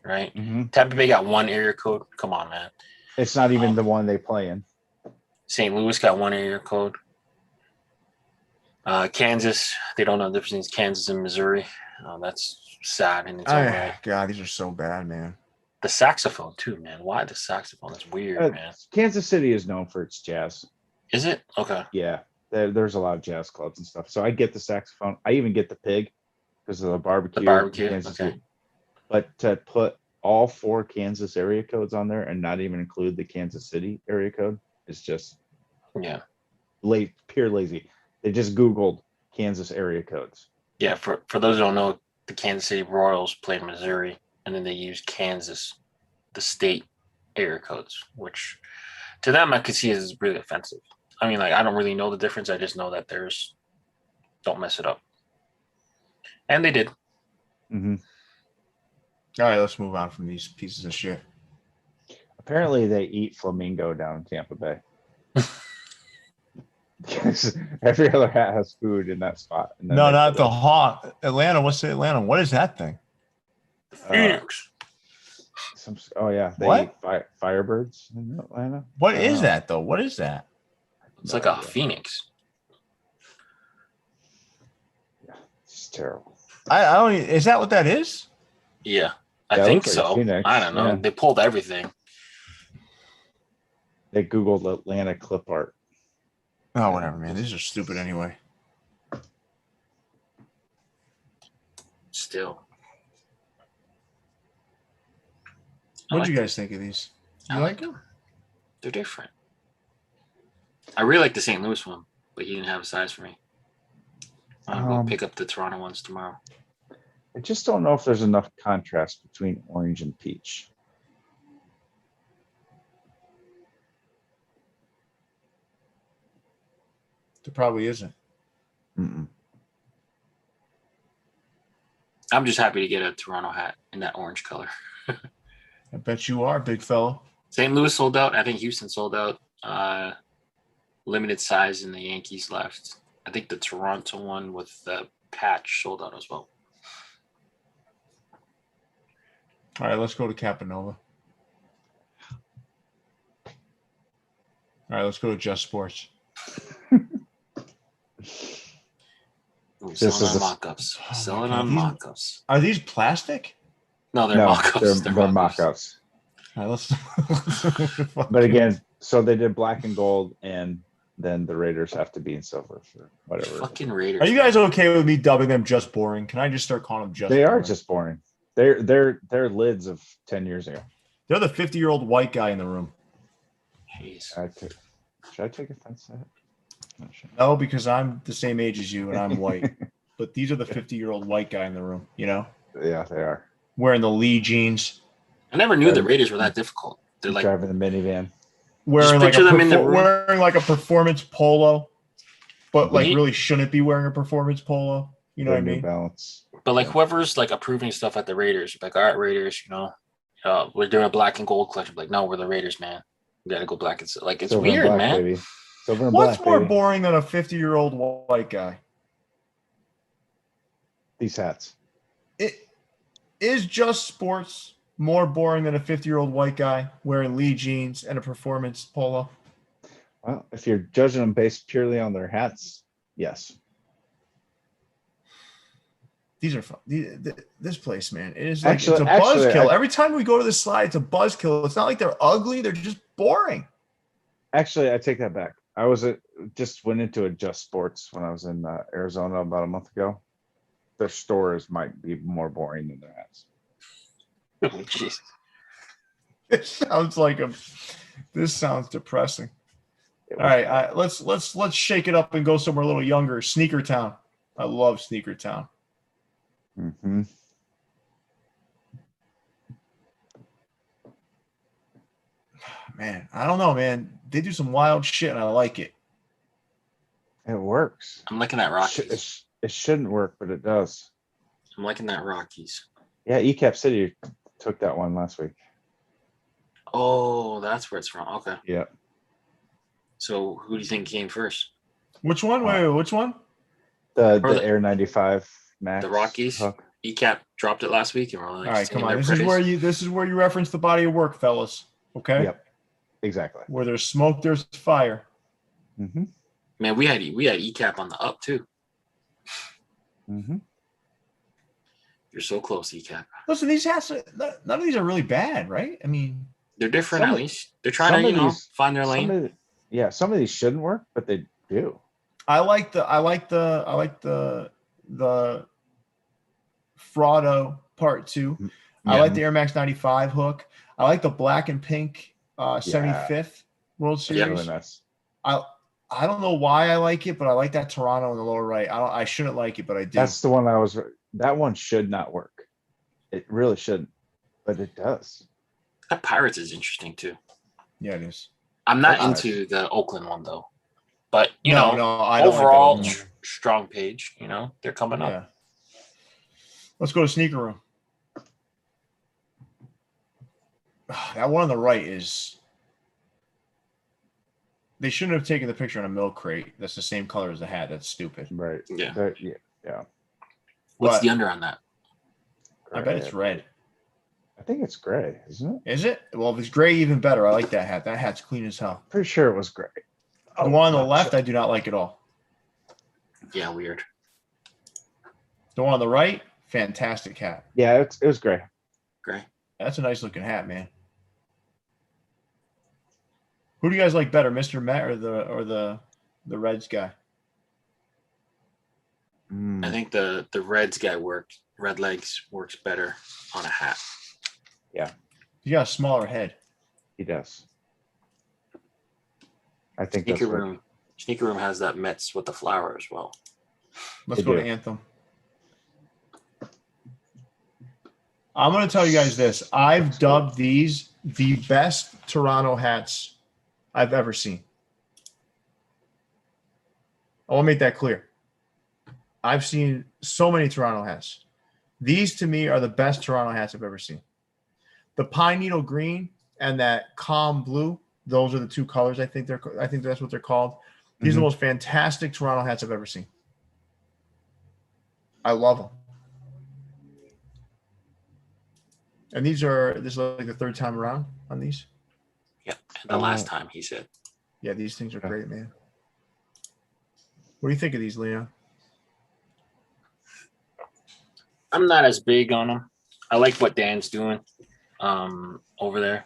right? Tampa Bay got 1 area code. Come on, man. It's not even the one they play in. St. Louis got 1 area code. Kansas, they don't know the difference between Kansas and Missouri. That's sad in its own way. God, these are so bad, man. The saxophone too, man. Why the saxophone? That's weird, man. Kansas City is known for its jazz. Is it? Okay. Yeah, there's a lot of jazz clubs and stuff. So I get the saxophone. I even get the pig because of the barbecue. The barbecue. Kansas Okay. City. But to put all 4 Kansas area codes on there and not even include the Kansas City area code is just pure lazy. They just Googled Kansas area codes. Yeah, for those who don't know, the Kansas City Royals played Missouri, and then they used Kansas, the state area codes, which to them I could see is really offensive. I mean, like, I don't really know the difference. I just know that don't mess it up. And they did. All right, let's move on from these pieces of shit. Apparently they eat flamingo down in Tampa Bay. Because every other hat has food in that spot. No, not the Hawk. Atlanta. What's the Atlanta? What is that thing? Phoenix. They eat Firebirds in Atlanta. What is that though? What is that? It's like a phoenix. Yeah, it's terrible. I don't. Is that what that is? Yeah, I think like so. Phoenix. I don't know. Yeah. They pulled everything. They Googled Atlanta clip art. Oh, whatever, man. These are stupid anyway. Still. What do you guys think of these? You like them? They're different. I really like the St. Louis one, but he didn't have a size for me. I'll go pick up the Toronto ones tomorrow. I just don't know if there's enough contrast between orange and peach. There probably isn't. Mm-mm. I'm just happy to get a Toronto hat in that orange color. I bet you are, big fellow. St. Louis sold out. I think Houston sold out. Limited size in the Yankees left. I think the Toronto one with the patch sold out as well. All right, let's go to Capanova. All right, let's go to Just Sports. Selling on mock-ups. Selling on mock-ups. Are these plastic? No, they're mock-ups. They're mock-ups. All right, let's But again, so they did black and gold and then the Raiders have to be in silver for whatever. Fucking Raiders. Are you guys okay with me dubbing them just boring? Can I just start calling them just They boring? are just boring. They're lids of 10 years ago. They're the 50-year-old white guy in the room. Jeez. Should I take offense to that? Not sure. No, because I'm the same age as you and I'm white. But these are the 50-year-old white guy in the room, you know? Yeah, they are. Wearing the Lee jeans. I never knew the Raiders were that difficult. They're like Driving the minivan. Wearing like, picture them in the room. wearing like a performance polo. But like Neat. really shouldn't be wearing a performance polo. You know what I New mean? Balance. But like whoever's like approving stuff at the Raiders, like, all right, Raiders, we're doing a black and gold collection. Like, no, we're the Raiders, man. We gotta go black and like it's Silver and weird, black, man. Baby. Silver and What's black, more baby. boring than a 50-year-old white guy? These hats. It is just sports more boring than a 50-year-old white guy wearing Lee jeans and a performance polo. Well, if you're judging them based purely on their hats, yes. These are fun. This place, man, it is like Actually- it's a actually, buzzkill. Every time we go to the slide, it's a buzzkill. It's not like they're ugly; they're just boring. Actually, I take that back. I was just went into a Just Sports when I was in Arizona about a month ago. Their stores might be more boring than their hats. Oh, jeez. This sounds depressing. All right, let's shake it up and go somewhere a little younger. Sneaker Town. I love Sneaker Town. Mm-hmm. Man, I don't know, man. They do some wild shit, and I like it. It works. I'm liking that Rockies. It shouldn't work, but it does. I'm liking that Rockies. Yeah, ECAP City took that one last week. Oh, that's where it's from. Okay. Yeah. So who do you think came first? Which one? Wait, which one? The Air 95 Max. The Rockies. hook. ECAP dropped it last week, and we're like, All right, come singing on. their This is where you reference the body of work, fellas. Okay. Yep. Exactly. Where there's smoke, there's fire. Mm-hmm. Man, we had ECAP on the up too. Mm-hmm. You're so close, ECAP. Listen, these hats, none of these are really bad, right? I mean, They're different Some at of- least. They're trying to, find their lane. Some of these shouldn't work, but they do. I like the Fraudo Part 2. I like the Air Max 95 hook. I like the black and pink 75th World Yeah. Series. Really nice. I don't know why I like it, but I like that Toronto in the lower right. I shouldn't like it, but I do. That's the one that one should not work. It really shouldn't, but it does. That Pirates is interesting too. Yeah, it is. I'm not Nice. into the Oakland one though, but I don't like overall that one. strong page. They're coming up. Yeah. Let's go to Sneaker Room. That one on the right is. They shouldn't have taken the picture in a milk crate. That's the same color as the hat. That's stupid. Right. Yeah. Yeah. What's But- the under on that? I bet it's red. I think it's gray, isn't it? Is it? Well, if it's gray, even better. I like that hat. That hat's clean as hell. Pretty sure it was gray. The one on the left, I do not like at all. Yeah, weird. The one on the right, fantastic hat. Yeah, it was gray. Gray. That's a nice looking hat, man. Who do you guys like better, Mr. Met or the Reds guy? I think the Reds guy Red Legs works better on a hat. He got a smaller head. He does. I think that's Sneaker Room has that Mets with the flower as well. Let's They go do. to Anthem. I'm going to tell you guys this. I've dubbed these the best Toronto hats I've ever seen. I want to make that clear. I've seen so many Toronto hats. These to me are the best Toronto hats I've ever seen. The pine needle green and that calm blue, those are the two colors I think that's what they're called. These are the most fantastic Toronto hats I've ever seen. I love them. And this is like the third time around on these. Yeah, and the last time he said. Yeah, these things are great, man. What do you think of these, Leon? I'm not as big on them. I like what Dan's doing over there.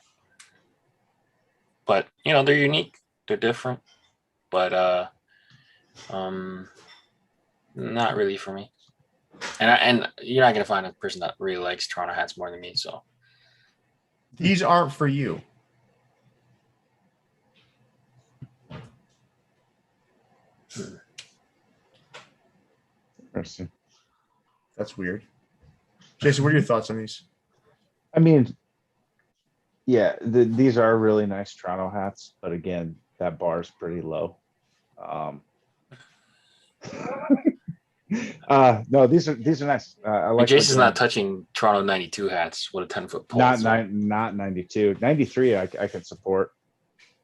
But, they're unique. They're different. but not really for me. And you're not gonna find a person that really likes Toronto hats more than me. So These aren't for you. Interesting. That's weird. Jason, what are your thoughts on these? I mean, yeah, these are really nice Toronto hats, but again, that bar is pretty low. No, these are nice. I like. Jason's not touching Toronto 92 hats with a 10-foot pole. Not 92, 93. I can support.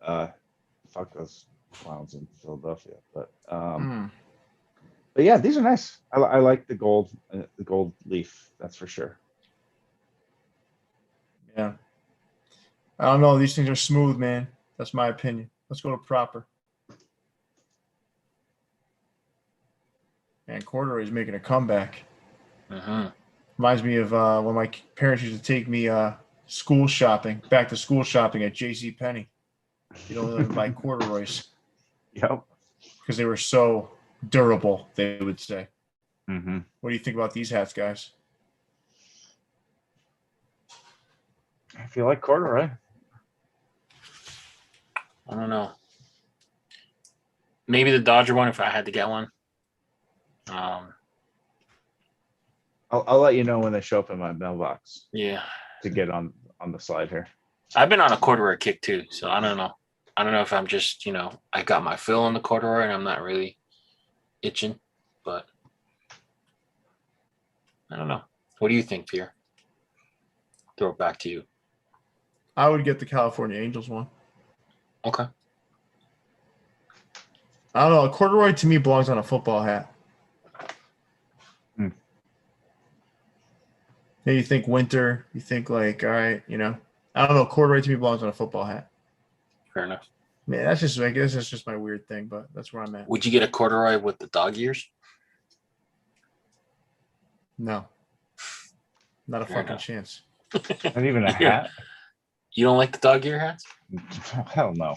Fuck those clowns in Philadelphia, but yeah, these are nice. I like the gold leaf. That's for sure. Yeah. I don't know. These things are smooth, man. That's my opinion. Let's go to proper. And Corduroy is making a comeback. Reminds me of when my parents used to take me back to school shopping at JCPenney. You don't even buy corduroys. Yep. Because they were so durable, they would say. Mm-hmm. What do you think about these hats, guys? I feel like corduroy. I don't know. Maybe the Dodger one if I had to get one. I'll let you know when they show up in my mailbox. Yeah. To get on the slide here. I've been on a corduroy kick too, so I don't know. I don't know if I'm just, I got my fill on the corduroy and I'm not really itching, but I don't know. What do you think, Pierre? Throw it back to you. I would get the California Angels one. Okay. I don't know. A corduroy to me belongs on a football hat. Yeah, you think winter, you think like, all right, I don't know. Corduroy to me belongs on a football hat. Fair enough. Man, I guess that's just my weird thing, but that's where I'm at. Would you get a corduroy with the dog ears? No. Not a Fair fucking enough. chance. Not even a hat. You don't like the dog ear hats? Hell no.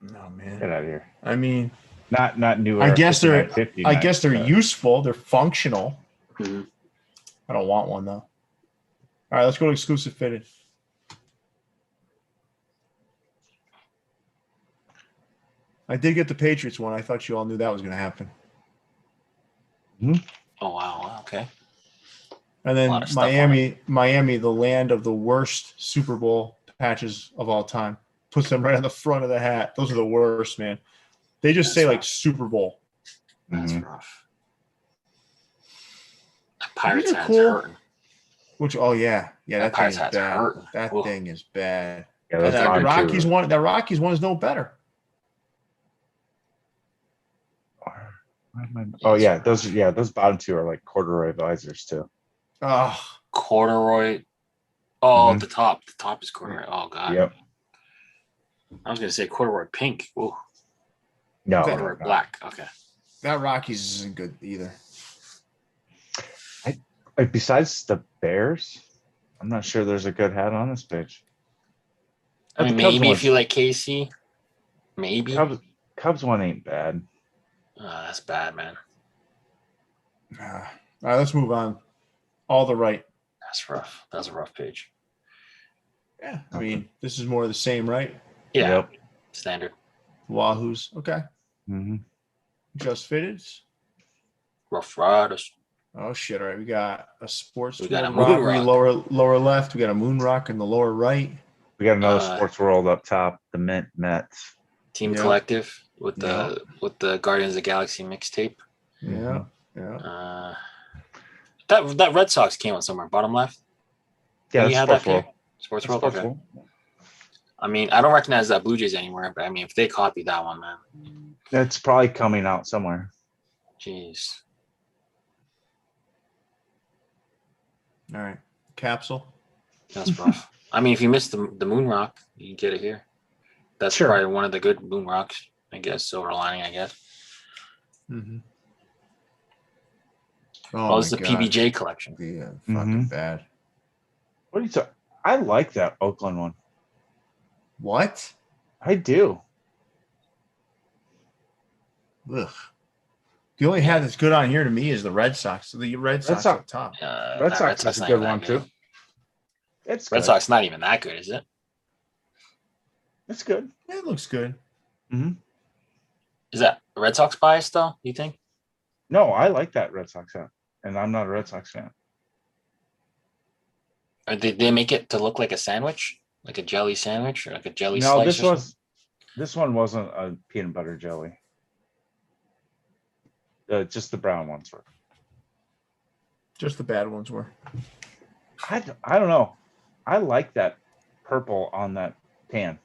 No, man. Get out of here. I mean, not new. I guess they're 50, I guess they're useful. They're functional. Mm-hmm. I don't want one though. All right, let's go to exclusive fitted. I did get the Patriots one. I thought you all knew that was going to happen. Oh wow. Okay. And then Miami, the land of the worst Super Bowl patches of all time, puts them right on the front of the hat. Those are the worst, man. They just say like Super Bowl. That's rough. The Pirates hat's cool. hurting. That Pirates thing is hat's bad. hurting. That thing is bad. Yeah, And that Rockies one. That Rockies one is no better. Oh yeah, those bottom two are like corduroy visors too. Oh, Corduroy. Oh, the top is corduroy. Oh god. Yep. I was gonna say corduroy pink. Ooh. No, Corduroy black. Okay. that Rockies isn't good either. Besides the Bears, I'm not sure there's a good hat on this page. I mean, maybe if you like KC, maybe. Cubs one ain't bad. That's bad, man. All right, let's move on. All the right. That's rough. That's a rough page. Yeah, I mean, this is more of the same, right? Yeah. Yep. Standard. Wahoos. Okay. Mm-hmm. Just fitted. Rough Riders. Oh shit! All right, we got a We got a Sportsworld moon robbery rock. lower left. We got a moon rock in the lower right. We got another Sportsworld up top. The Mint Mets. Team Collective with the Guardians of the Galaxy mixtape. Yeah. That Red Sox came out somewhere. Bottom left. Yeah, you had that here? Sportsworld. Sportsworld. Okay. I mean, I don't recognize that Blue Jays anywhere, but I mean, if they copied that one, man. It's probably coming out somewhere. Jeez. All right. Capsule. That's rough. I mean, if you missed the moon rock, you can get it here. That's probably one of the good moon rocks, I guess. Silver lining, I guess. Mm-hmm. Oh, it's the PBJ collection. Yeah, fucking bad. What are you talking? I like that Oakland one. What? I do. Ugh. The only hat that's good on here to me is the Red Sox. The Red Sox up top. Red Sox is a not good even one that too. It's Red good. Sox not even that good, is it? It's good. Yeah, it looks good. Mm-hmm. Is that Red Sox bias though? You think? No, I like that Red Sox hat, and I'm not a Red Sox fan. Or did they make it to look like a sandwich, like a jelly sandwich, or like a jelly No, slice? Or something? this one wasn't a peanut butter jelly. Just the brown ones were. Just the bad ones were. I don't know. I like that purple on that tan.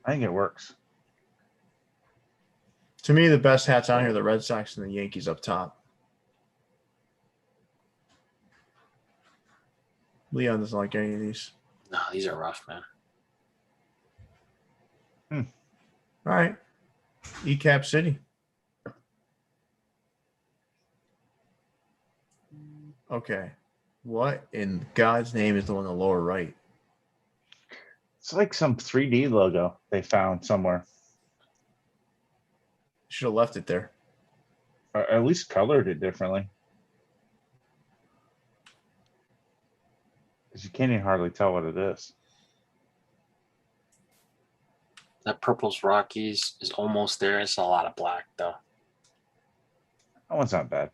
I think it works. To me, the best hats on here are the Red Sox and the Yankees up top. Leon doesn't like any of these. No, these are rough, man. All right. ECAP City. Okay. What in God's name is the one on the lower right? It's like some 3D logo they found somewhere, Should have left it there. or at least colored it differently. Because you can't even hardly tell what it is. That purple's Rockies is almost there. It's a lot of black though. That one's not bad.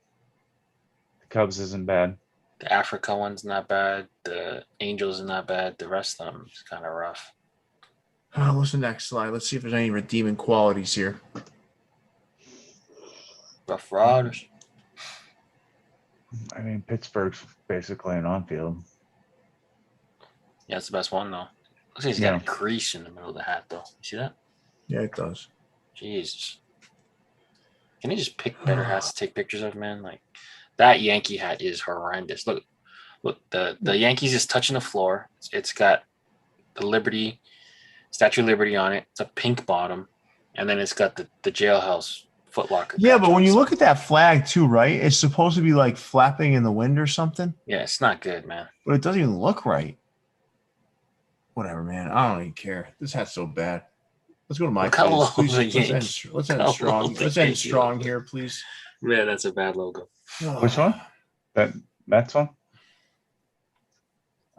The Cubs isn't bad. The Africa one's not bad. The Angels is not bad. The rest of them is kind of rough. Oh, what's the next slide? Let's see if there's any redeeming qualities here. Rough Riders. I mean, Pittsburgh's basically an on-field. Yeah, it's the best one though. Looks like he's got a crease in the middle of the hat though. You see that? Yeah, it does. Jesus. Can you just pick better hats to take pictures of, man? Like that Yankee hat is horrendous. Look, the Yankees is touching the floor. It's got the Liberty, Statue of Liberty on it. It's a pink bottom, and then it's got the jailhouse footlocker. Yeah, but when you look at that flag too, right? It's supposed to be like flapping in the wind or something. Yeah, it's not good, man. But it doesn't even look right. Whatever, man. I don't even care. This hat's so bad. Let's go to my Look how please. low the Let's end strong. Let's end strong logo. here, please. Man, that's a bad logo. Which one? That Mets one?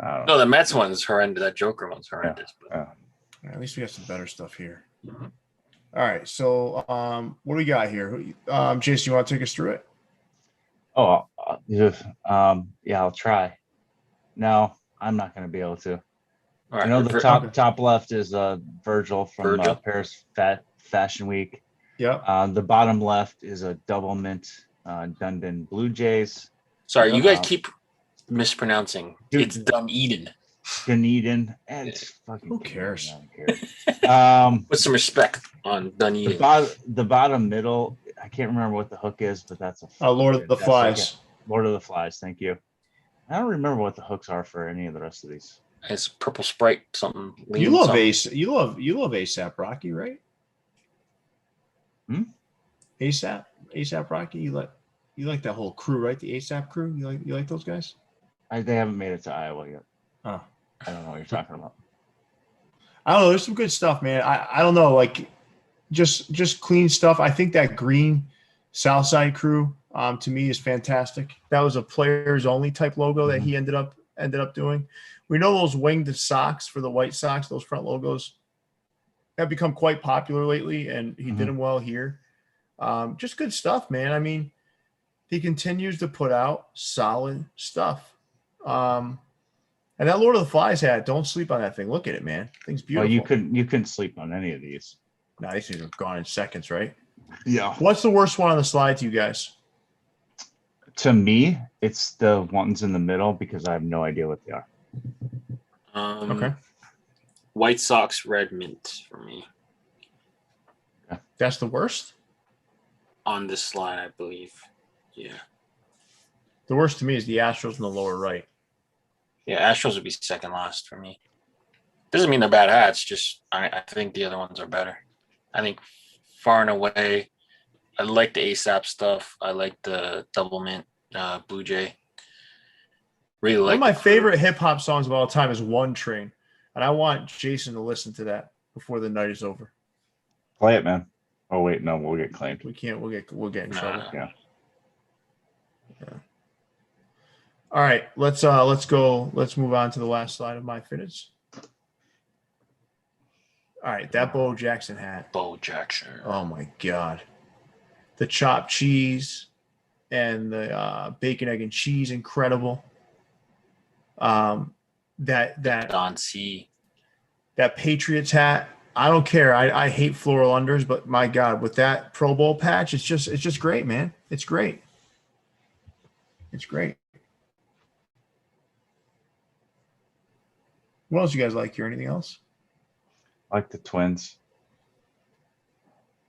I don't know. No, the Mets one is horrendous. That Joker one's horrendous. But At least we got some better stuff here. All right. So what do we got here? Jason, you want to take us through it? Oh, yeah, I'll try. No, I'm not going to be able to. all right, I know the top left is Virgil from Paris Fashion Week. Yeah. The bottom left is a double mint Dunedin Blue Jays. Sorry, you guys keep mispronouncing. Dude. It's Dunedin. Dunedin. And it's fucking. Who cares? Put some respect on Dunedin. The bottom middle. I can't remember what the hook is, but that's a Lord of the Flies. Lord of the Flies. Thank you. I don't remember what the hooks are for any of the rest of these. It's purple Sprite something. You love Ace. You love ASAP Rocky, right? ASAP Rocky. You like that whole crew, right? The ASAP crew. You like those guys? They haven't made it to Iowa yet. Oh, I don't know what you're talking about. I don't know. There's some good stuff, man. I don't know, like just clean stuff. I think that green Southside crew, to me, is fantastic. That was a players only type logo that he ended up doing. We know those winged socks for the White Sox, those front logos, have become quite popular lately, and he did them well here. Just good stuff, man. I mean, he continues to put out solid stuff. And that Lord of the Flies hat, don't sleep on that thing. Look at it, man. Thing's beautiful. Well, you couldn't sleep on any of these. No, these things are gone in seconds, right? Yeah. What's the worst one on the slide to you guys? To me, it's the ones in the middle because I have no idea what they are. Okay. White Sox red mint for me That's the worst? on this slide, I believe. Yeah. The worst to me is the Astros in the lower right. Yeah, Astros would be second last for me. Doesn't mean they're bad hats. Just I think the other ones are better. I think far and away, I like the ASAP stuff. I like the double mint Blue Jay. Really like One of my favorite hip hop songs of all time is One Train. And I want Jason to listen to that before the night is over. Play it, man. Oh wait, no, we'll get claimed. We can't. We'll get in No, trouble. no. Yeah. All right, let's go. Let's move on to the last slide of MyFitteds. All right, that Bo Jackson hat. Bo Jackson. Oh my God, the chopped cheese and the bacon, egg, and cheese, incredible. That Don C. that Patriots hat. I don't care. I hate floral unders, but my God, with that Pro Bowl patch, it's just great, man. It's great. It's great. What else you guys like here? Anything else? I like the twins.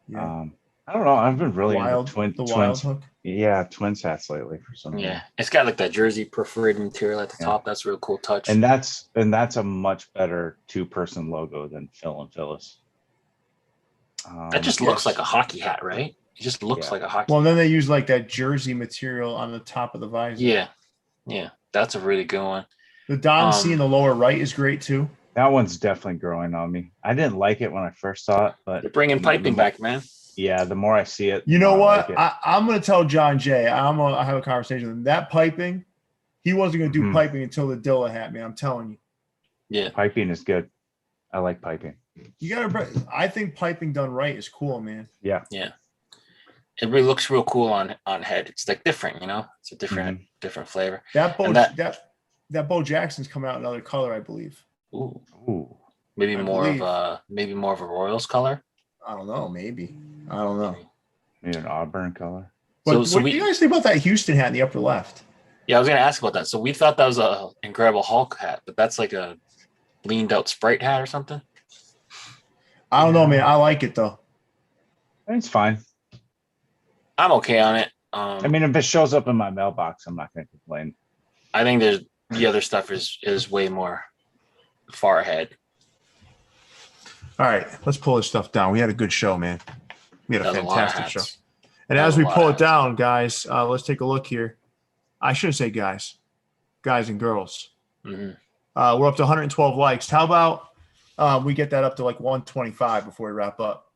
Yeah. I don't know. I've been really into Wild twins. hook. Yeah, twins hats lately for some reason. Yeah, it's got like that jersey perforated material at the top. That's a real cool touch. And that's a much better 2-person logo than Phil and Phyllis. That just looks like a hockey hat, right? It just looks like a hockey. Well, and then they use like that jersey material on the top of the visor. Yeah, that's a really good one. The Don C in the lower right is great too. That one's definitely growing on me. I didn't like it when I first saw it, but they're bringing piping back, man. Yeah, the more I see it, you know what? Like I'm going to tell John Jay. I have a conversation with him. That piping, he wasn't going to do piping until the Dilla hat, man. I'm telling you. Yeah, piping is good. I like piping. You got to. I think piping done right is cool, man. Yeah. It really looks real cool on head. It's like different, you know. It's a different flavor. That Bo Jackson's coming out in another color, I believe. Ooh. Maybe more of a Royals color. I don't know. Maybe. I don't know. Maybe an auburn color. But what do you guys think about that Houston hat in the upper left? Yeah, I was going to ask about that. So we thought that was a Incredible Hulk hat, but that's like a leaned out Sprite hat or something. I don't know, man. I like it though. It's fine. I'm okay on it. I mean, if it shows up in my mailbox, I'm not going to complain. I think the other stuff is way more far ahead. All right, let's pull this stuff down. We had a good show, man. We had a fantastic show. And as we pull it down, guys, let's take a look here. I shouldn't say guys and girls. Mm-hmm. We're up to 112 likes. How about we get that up to like 125 before we wrap up?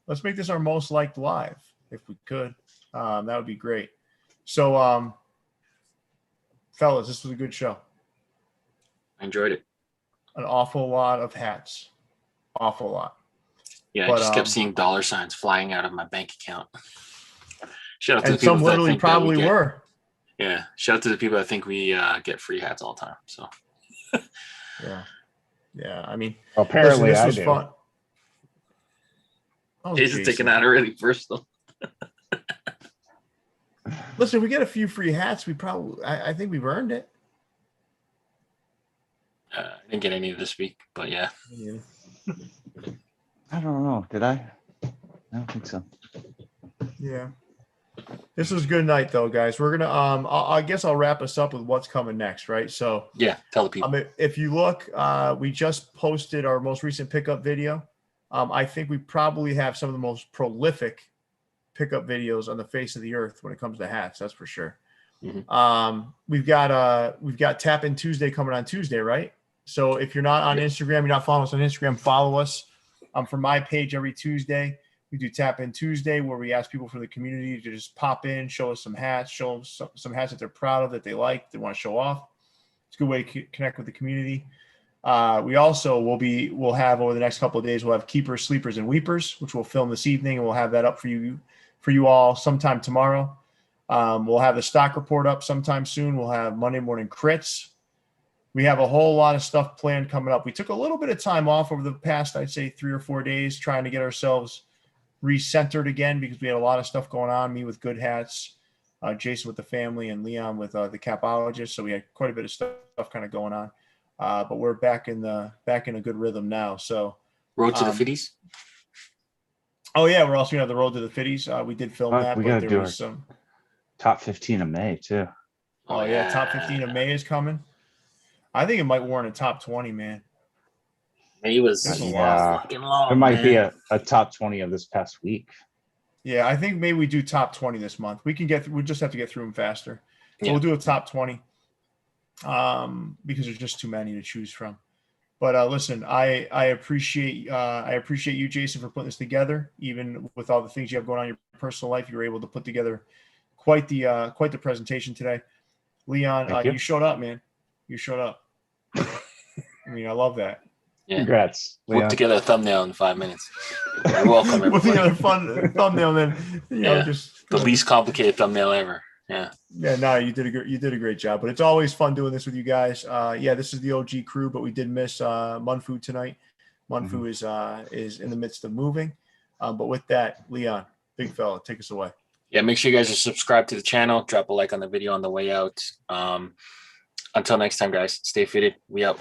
Let's make this our most liked live, if we could. That would be great. So, fellas, this was a good show. I enjoyed it. An awful lot of hats. Awful lot. Yeah, I just kept seeing dollar signs flying out of my bank account. Shout out to and the people some that literally think probably were. Yeah, shout out to the people that think we get free hats all the time. So yeah. I mean, apparently this I was do. fun. Oh, Jason's taking that really personal. Listen, if we get a few free hats, I think we've earned it. I didn't get any this week, but yeah. I don't know. Did I? I don't think so. Yeah. This was a good night, though, guys. We're gonna. I guess I'll wrap us up with what's coming next, right? So yeah, tell the people. If you look, we just posted our most recent pickup video. I think we probably have some of the most prolific pickup videos on the face of the earth when it comes to hats. That's for sure. Mm-hmm. We've got Tap In Tuesday coming on Tuesday, right? So if you're not on Instagram, you're not following us on Instagram, follow us. For my page every Tuesday, we do Tap In Tuesday, where we ask people from the community to just pop in, show us some hats, show them some hats that they're proud of, that they like, they want to show off. It's a good way to connect with the community. We also we'll have over the next couple of days, we'll have Keepers, Sleepers, and Weepers, which we'll film this evening, and we'll have that up for you all sometime tomorrow. We'll have the stock report up sometime soon. We'll have Monday morning crits. We have a whole lot of stuff planned coming up. We took a little bit of time off over the past, I'd say 3 or 4 days, trying to get ourselves recentered again, because we had a lot of stuff going on. Me with Good Hats, Jason with the family, and Leon with the Capologist. So we had quite a bit of stuff kind of going on. But we're back in a good rhythm now. So Road to the Fitties. Oh yeah, we're also gonna have the Road to the Fitties. We did film that, we but gotta there do was some top 15 of May too. Oh yeah, top 15 of May is coming. I think it might warrant a top 20, man. May was fucking long. It might be a top 20 of this past week. Yeah, I think maybe we do top 20 this month. We just have to get through them faster. Yeah. We'll do a top 20 because there's just too many to choose from. But listen, I appreciate you, Jason, for putting this together. Even with all the things you have going on in your personal life, you were able to put together quite the presentation today. Leon, Thank you. you showed up, man. You showed up. I mean, I love that. Yeah. Congrats, Put Leon. together a thumbnail in 5 minutes. You're welcome, With everybody. another fun thumbnail, then Yeah. just The least complicated thumbnail ever. Yeah. Yeah, no, you did a great job. But it's always fun doing this with you guys. Yeah, this is the OG crew, but we did miss Munfu tonight. Munfu is in the midst of moving. But with that, Leon, big fella, take us away. Yeah, make sure you guys are subscribed to the channel. Drop a like on the video on the way out. Until next time, guys, stay fitted. We out.